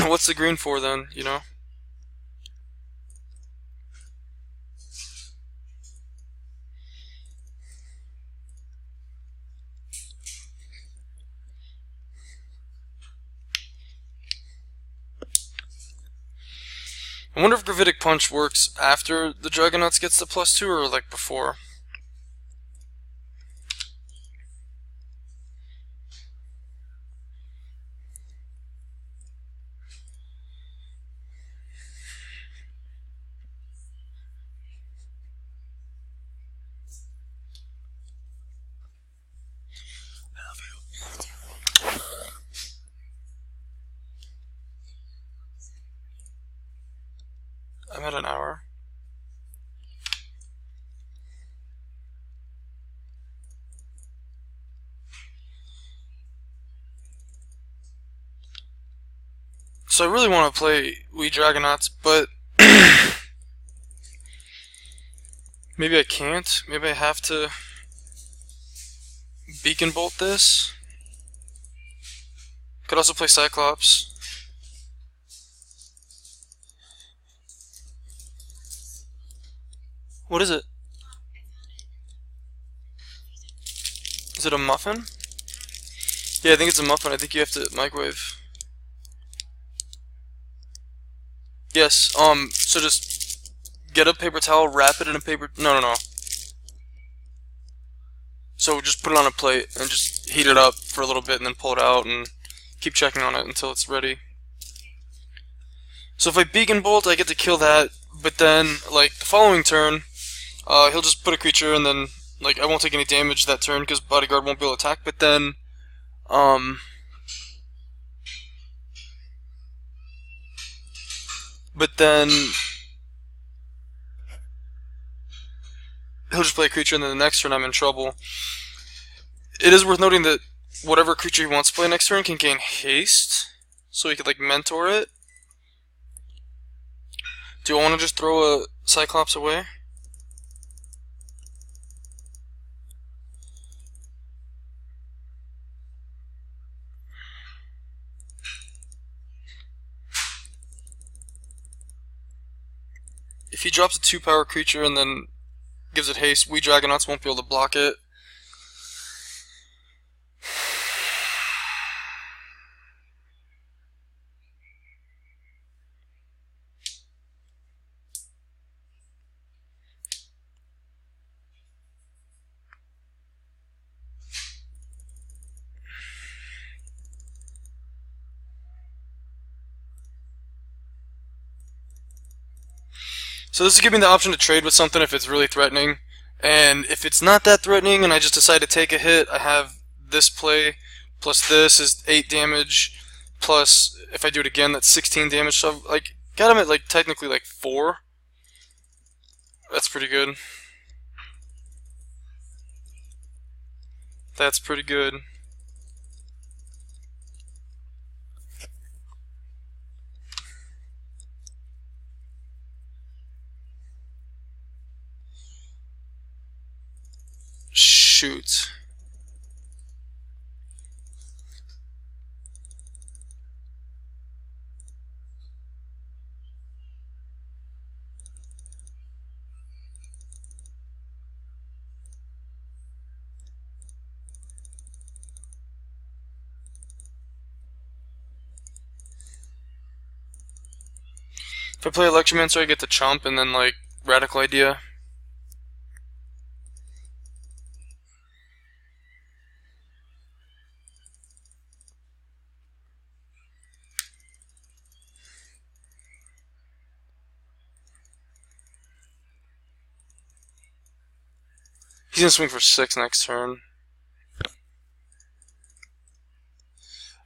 what's the green for then? You know. I wonder if Gravitic Punch works after the Dragonauts gets the +2 or like before. I'm at an hour. So I really want to play Wee Dragonauts, but maybe I can't. Maybe I have to Beacon Bolt this. Could also play Cyclops. What is it? Is it a muffin? Yeah, I think it's a muffin. I think you have to microwave. Yes, so just get a paper towel, wrap it in a paper... No. So just put it on a plate and just heat it up for a little bit and then pull it out and keep checking on it until it's ready. So if I Beacon Bolt, I get to kill that, but then, like, the following turn, he'll just put a creature and then, like, I won't take any damage that turn because Bodyguard won't be able to attack, but then, he'll just play a creature and then the next turn I'm in trouble. It is worth noting that whatever creature he wants to play next turn can gain haste, so he could, like, mentor it. Do I want to just throw a Cyclops away? If he drops a 2-power creature and then gives it haste, we Dragonauts won't be able to block it. So this is giving me the option to trade with something if it's really threatening. And if it's not that threatening and I just decide to take a hit, I have this play, plus this is 8 damage, plus if I do it again, that's 16 damage. So I've, like, got him at, like, technically, like, 4. That's pretty good. That's pretty good. Shoot. If I play Electromancer, I get to chump and then like Radical Idea. He's gonna swing for 6 next turn.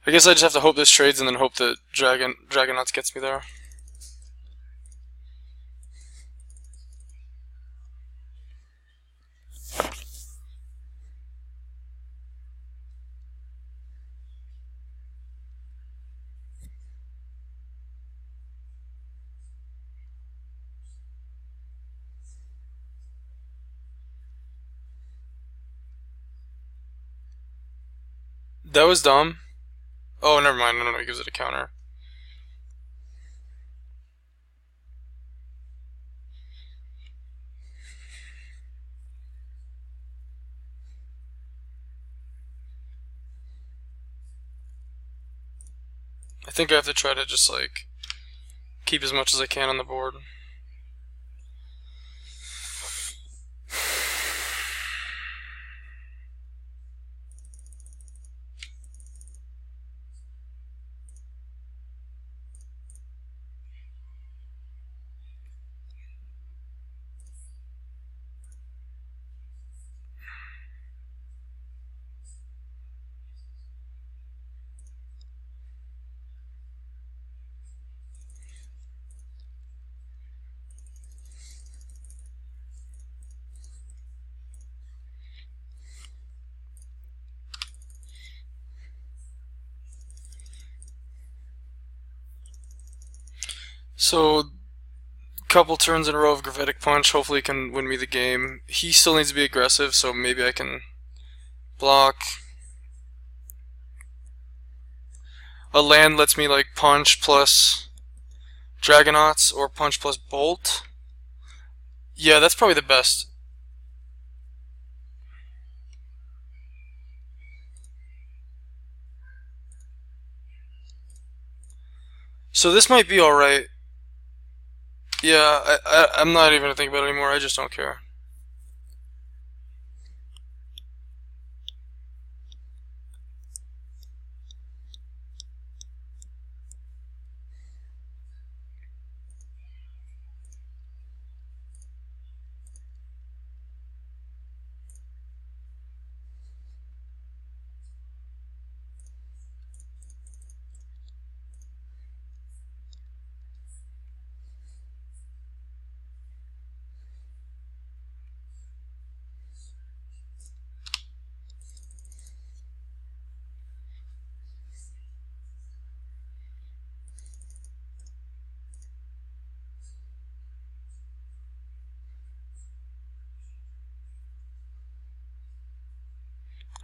I guess I just have to hope this trades and then hope that Dragonauts gets me there. That was dumb. Oh, never mind. No, he gives it a counter. I think I have to try to just like keep as much as I can on the board. So, couple turns in a row of Gravitic Punch. Hopefully, he can win me the game. He still needs to be aggressive, so maybe I can block. A land lets me like punch plus Dragonauts or punch plus Bolt. Yeah, that's probably the best. So this might be alright. Yeah, I'm not even gonna think about it anymore. I just don't care.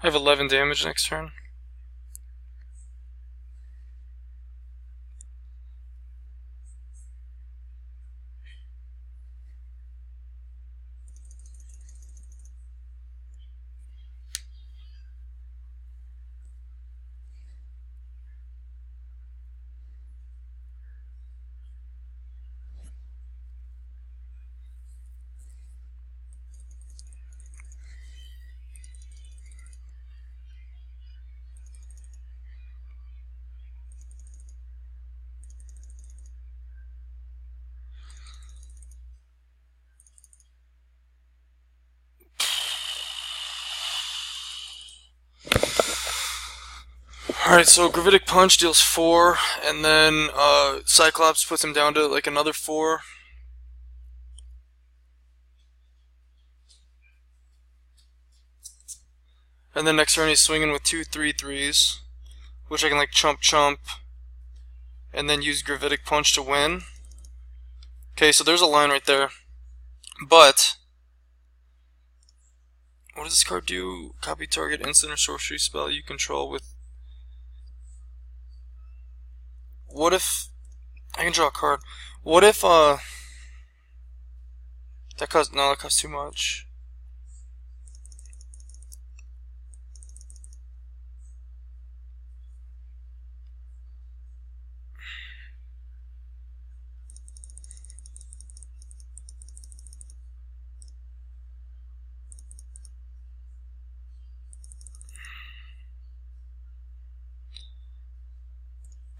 I have 11 damage next turn. Alright, so Gravitic Punch deals 4, and then Cyclops puts him down to like another 4. And then next turn he's swinging with 2 3/3s, which I can like chump, and then use Gravitic Punch to win. Okay, so there's a line right there. But what does this card do? Copy target instant or sorcery spell you control with. What if I can draw a card? What if that costs too much.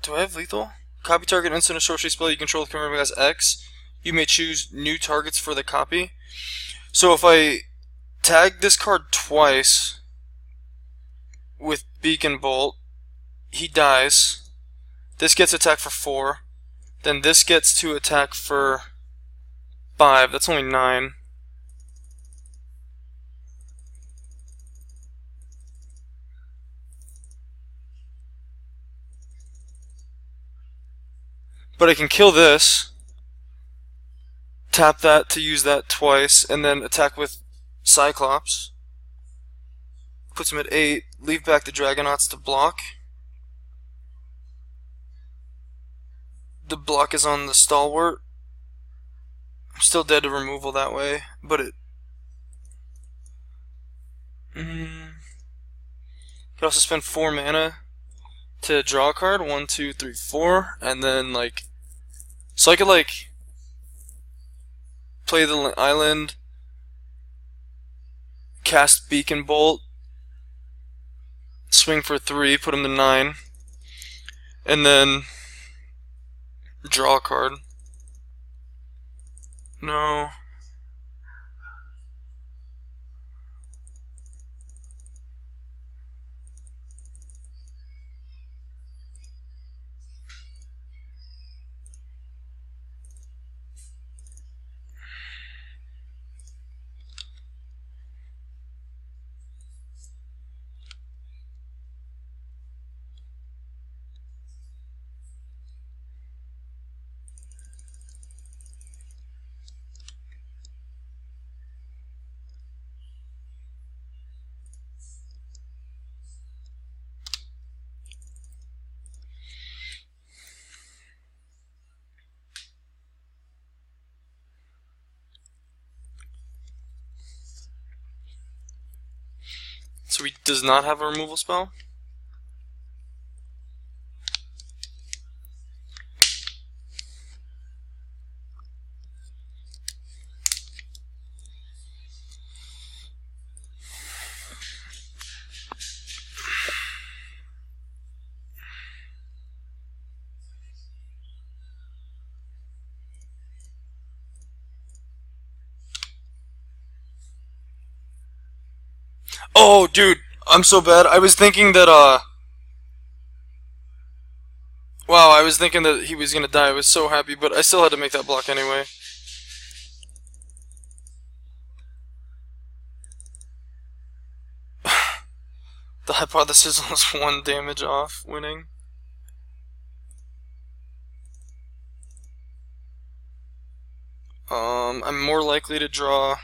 Do I have lethal? Copy target instant or sorcery spell you control can remember as X. You may choose new targets for the copy. So if I tag this card twice with Beacon Bolt, he dies. This gets attack for 4. Then this gets to attack for 5. That's only 9. But I can kill this, tap that to use that twice, and then attack with Cyclops. Puts him at 8. Leave back the Dragonauts to block. The block is on the Stalwart. I'm still dead to removal that way, but it... Could also spend 4 mana to draw a card. 1, 2, 3, 4, and then like... So I could like play the island, cast Beacon Bolt, swing for 3, put him to 9, and then draw a card. No. So he does not have a removal spell? Oh, dude, I'm so bad. I was thinking that, wow, I was thinking that he was gonna die. I was so happy, but I still had to make that block anyway. The hypothesis was 1 damage off winning. I'm more likely to draw...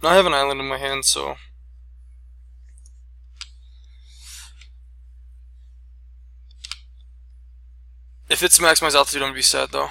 I have an island in my hand, so... If it's maximized altitude, I'm gonna be sad, though.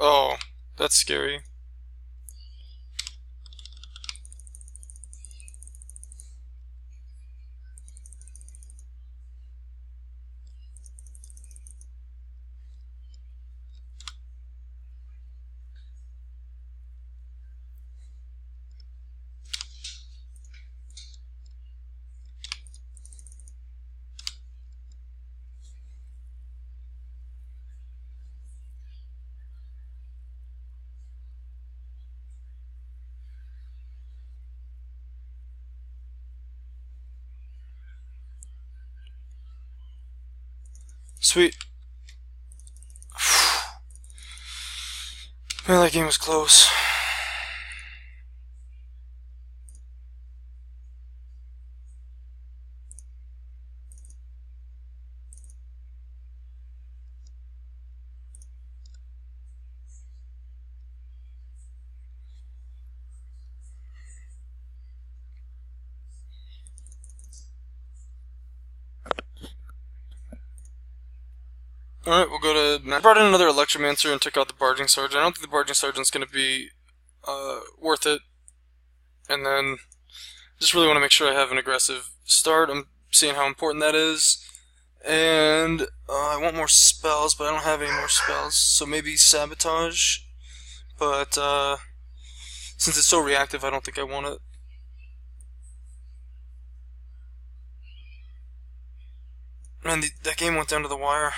Oh, that's scary. Sweet. Man, that game was close. Alright, we'll go to... I brought in another Electromancer and took out the Barging Sergeant. I don't think the Barging Sergeant's going to be worth it. And then, just really want to make sure I have an aggressive start. I'm seeing how important that is. And I want more spells, but I don't have any more spells. So maybe Sabotage. But since it's so reactive, I don't think I want it. Man, that game went down to the wire.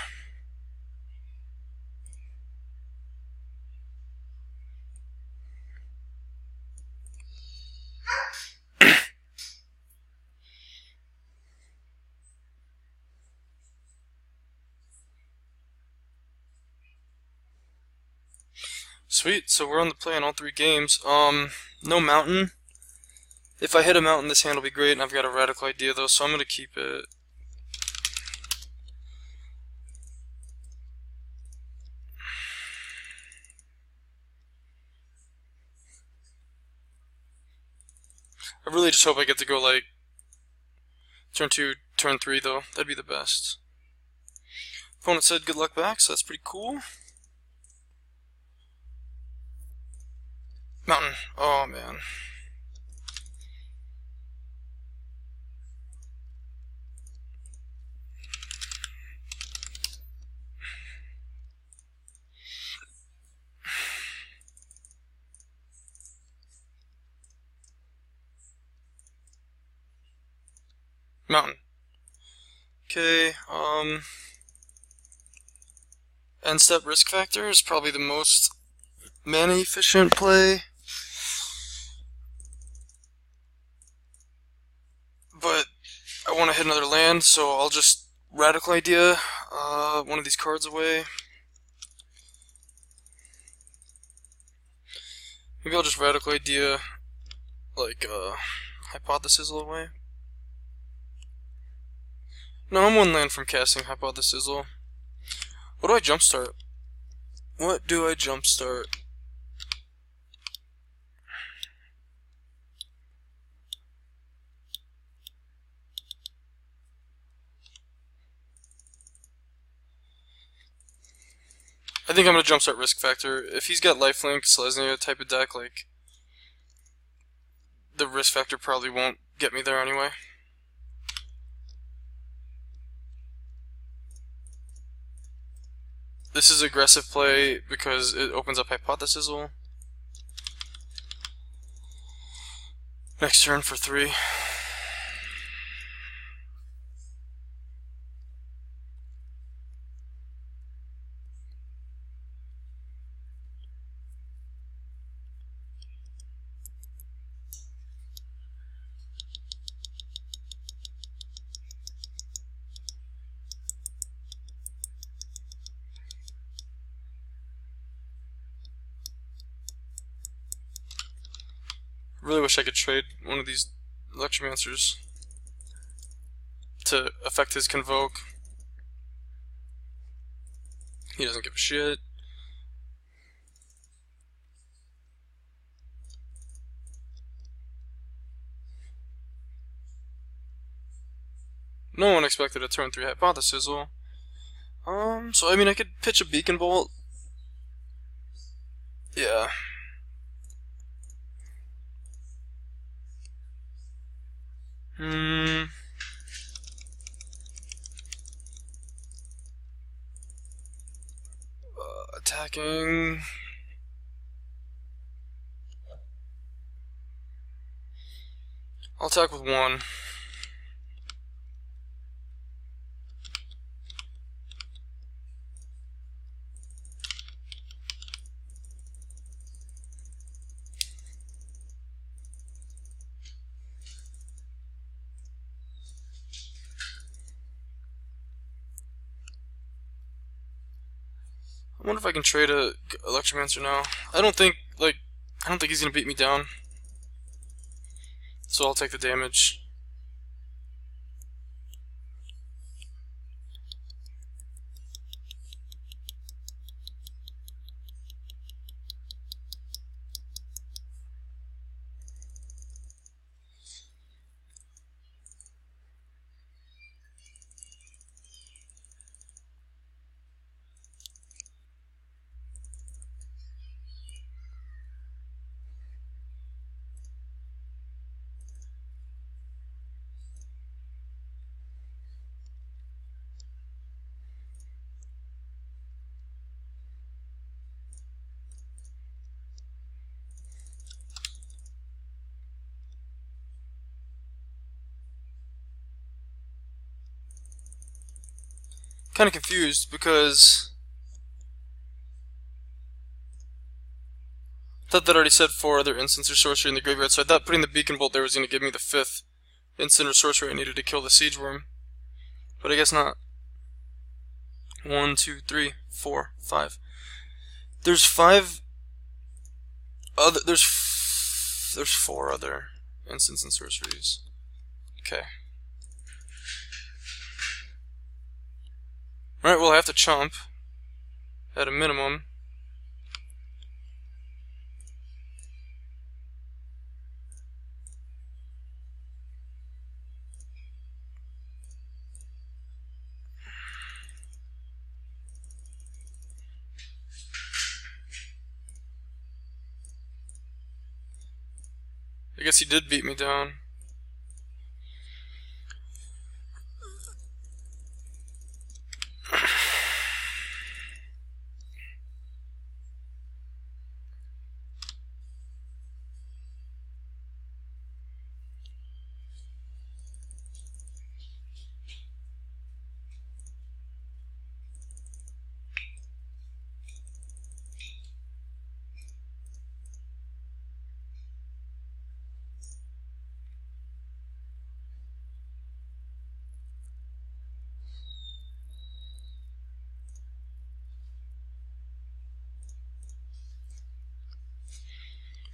Sweet, so we're on the play in all 3 games. No mountain. If I hit a mountain, this hand will be great, and I've got a radical idea though, so I'm gonna keep it. I really just hope I get to go like turn 2, turn 3 though. That'd be the best. Opponent said good luck back, so that's pretty cool. Mountain. Oh man. Mountain. Okay, end step risk factor is probably the most mana efficient play. But I want to hit another land, so I'll just radical idea one of these cards away. Maybe I'll just radical idea like Hypothesis away. No, I'm 1 land from casting Hypothesis. What do I jumpstart? What do I jumpstart? I think I'm gonna jumpstart Risk Factor. If he's got Lifelink, Selesnya type of deck, like the Risk Factor probably won't get me there anyway. This is aggressive play because it opens up Hypothesis. Next turn for 3. Really wish I could trade one of these Electromancers to affect his Convoke. He doesn't give a shit. No one expected a turn 3 Hypothesis. So I mean I could pitch a Beacon Bolt. Yeah. Attacking. I'll attack with 1. I wonder if I can trade a Electromancer now. I don't think he's gonna beat me down. So I'll take the damage. kind of confused because I thought that already said 4 other instants or sorcery in the graveyard, so I thought putting the beacon bolt there was going to give me the 5th instant or sorcery I needed to kill the siege worm. But I guess not. 1, 2, 3, 4, 5. There's 5 other. There's 4 other instants and sorceries. Okay. Alright, well I have to chomp at a minimum. I guess he did beat me down.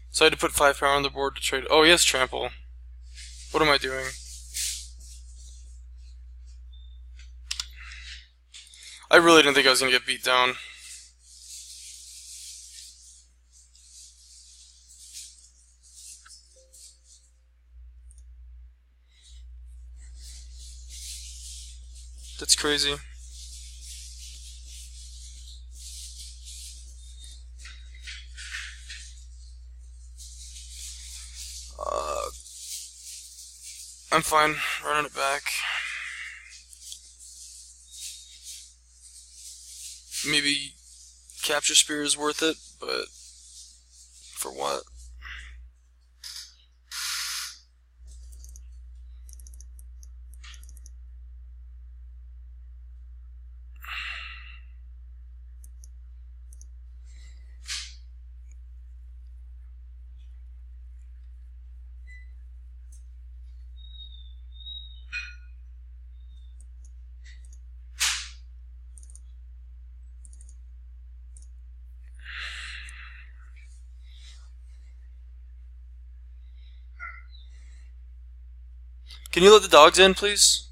So I had to put 5 power on the board to trade. Oh, he has trample. What am I doing? I really didn't think I was going to get beat down. That's crazy. I'm fine running it back. Maybe Capture Spear is worth it, but for what? Can you let the dogs in, please?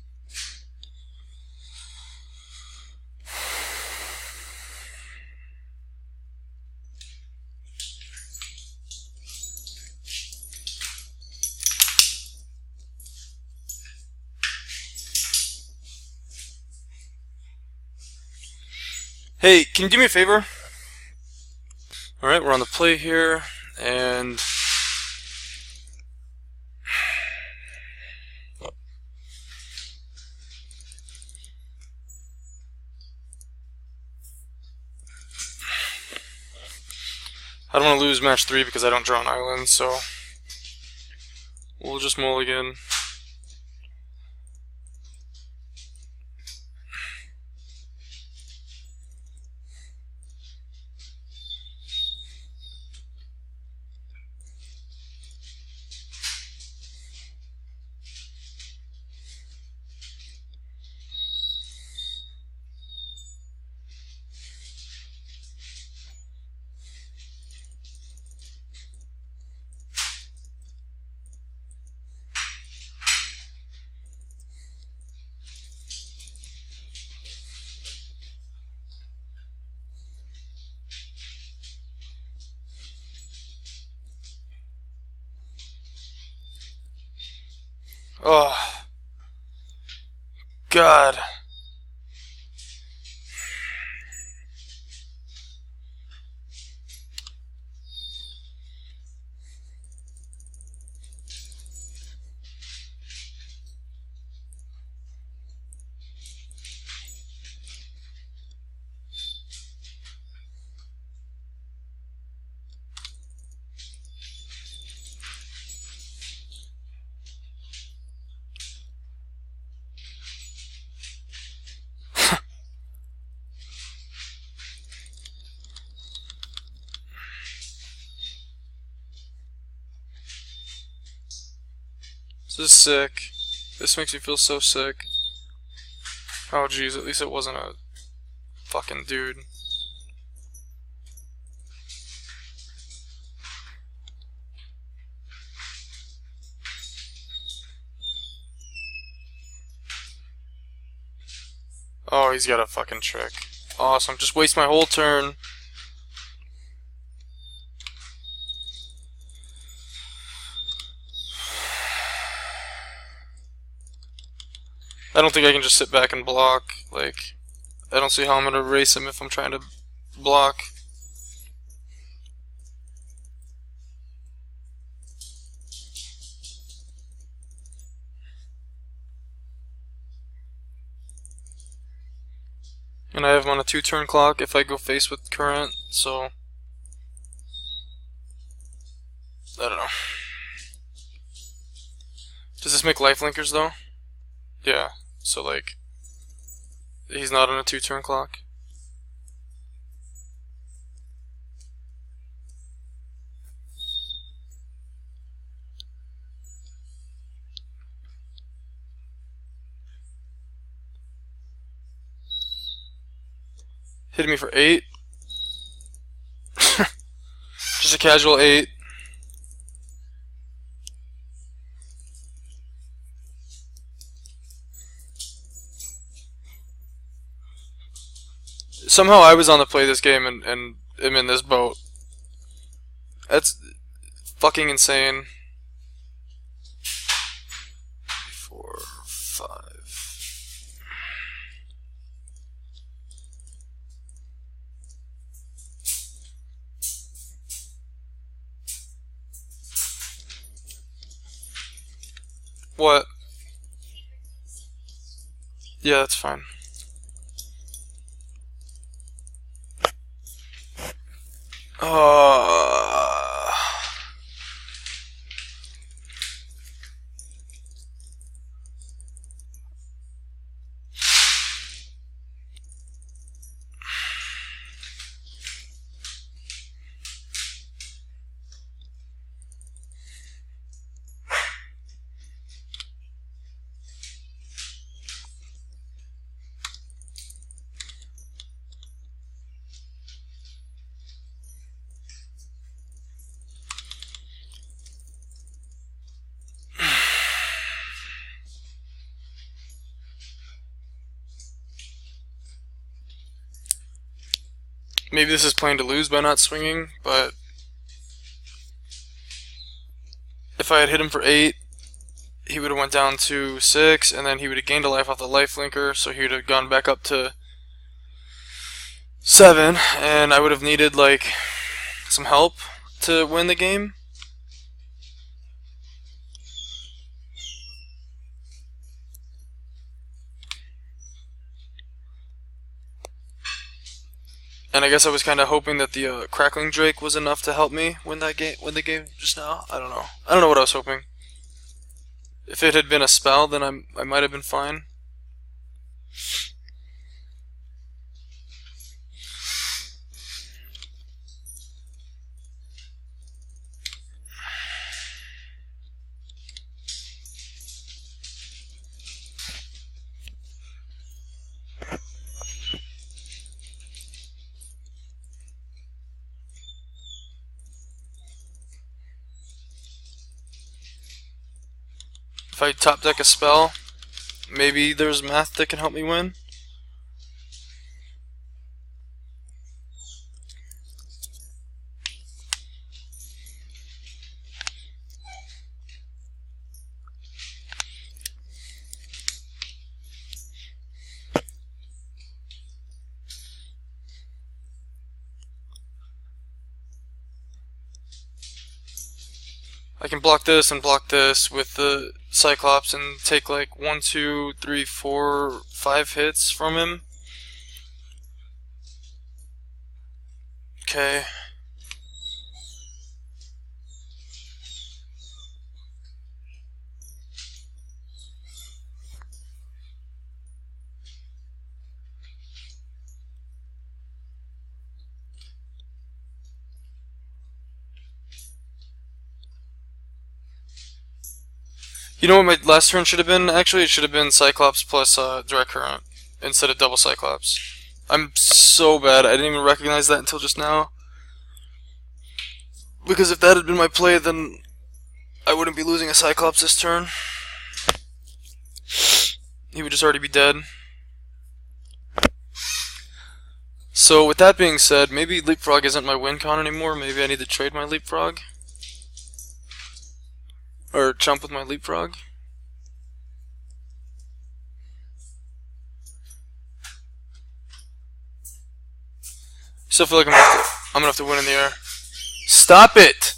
Hey, can you do me a favor? Alright, we're on the play here, and I don't want to lose match 3 because I don't draw an island, so we'll just mulligan. Oh, God. This is sick. This makes me feel so sick. Oh jeez, at least it wasn't a fucking dude. Oh, he's got a fucking trick. Awesome, just waste my whole turn. I don't think I can just sit back and block. Like, I don't see how I'm gonna race him if I'm trying to block. And I have him on a 2-turn clock if I go face with current, so I don't know. Does this make life linkers though? Yeah, so like, he's not on a 2-turn clock. Hit me for 8. Just a casual 8. Somehow I was on the play this game and am in this boat. That's fucking insane. 4, 5. What? Yeah, that's fine. Maybe this is playing to lose by not swinging, but if I had hit him for 8, he would have went down to 6, and then he would have gained a life off the life linker, so he would have gone back up to 7, and I would have needed like some help to win the game. And I guess I was kind of hoping that the crackling Drake was enough to help me win the game just now. I don't know. I don't know what I was hoping. If it had been a spell, then I might have been fine. If I top deck a spell, maybe there's math that can help me win. I can block this and block this with the Cyclops and take like 1, 2, 3, 4, 5 hits from him. Okay. You know what my last turn should have been? Actually, it should have been Cyclops plus Direct Current instead of double Cyclops. I'm so bad. I didn't even recognize that until just now. Because if that had been my play, then I wouldn't be losing a Cyclops this turn. He would just already be dead. So with that being said, maybe Leapfrog isn't my win con anymore. Maybe I need to trade my Leapfrog. Or jump with my Leapfrog. Still feel like I'm gonna have to win in the air. Stop it!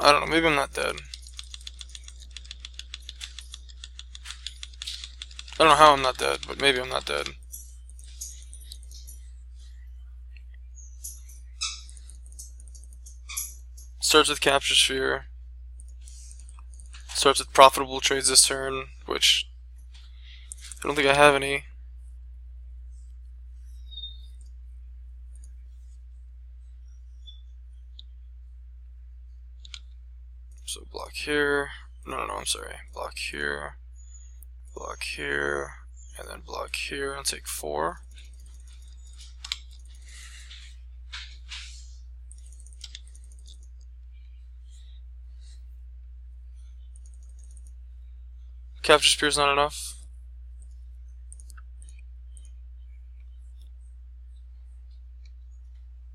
I don't know, maybe I'm not dead. I don't know how I'm not dead, but maybe I'm not dead. Starts with Capture Sphere. Starts with profitable trades this turn, which I don't think I have any. So block here. No, I'm sorry. Block here. Block here. And then block here and take 4. Capture Spear's not enough.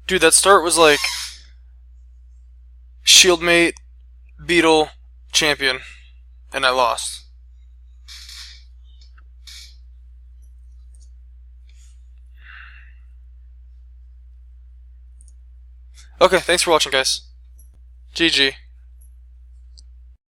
Dude, that start was like Shieldmate, Beetle, Champion, and I lost. Okay, thanks for watching, guys. GG.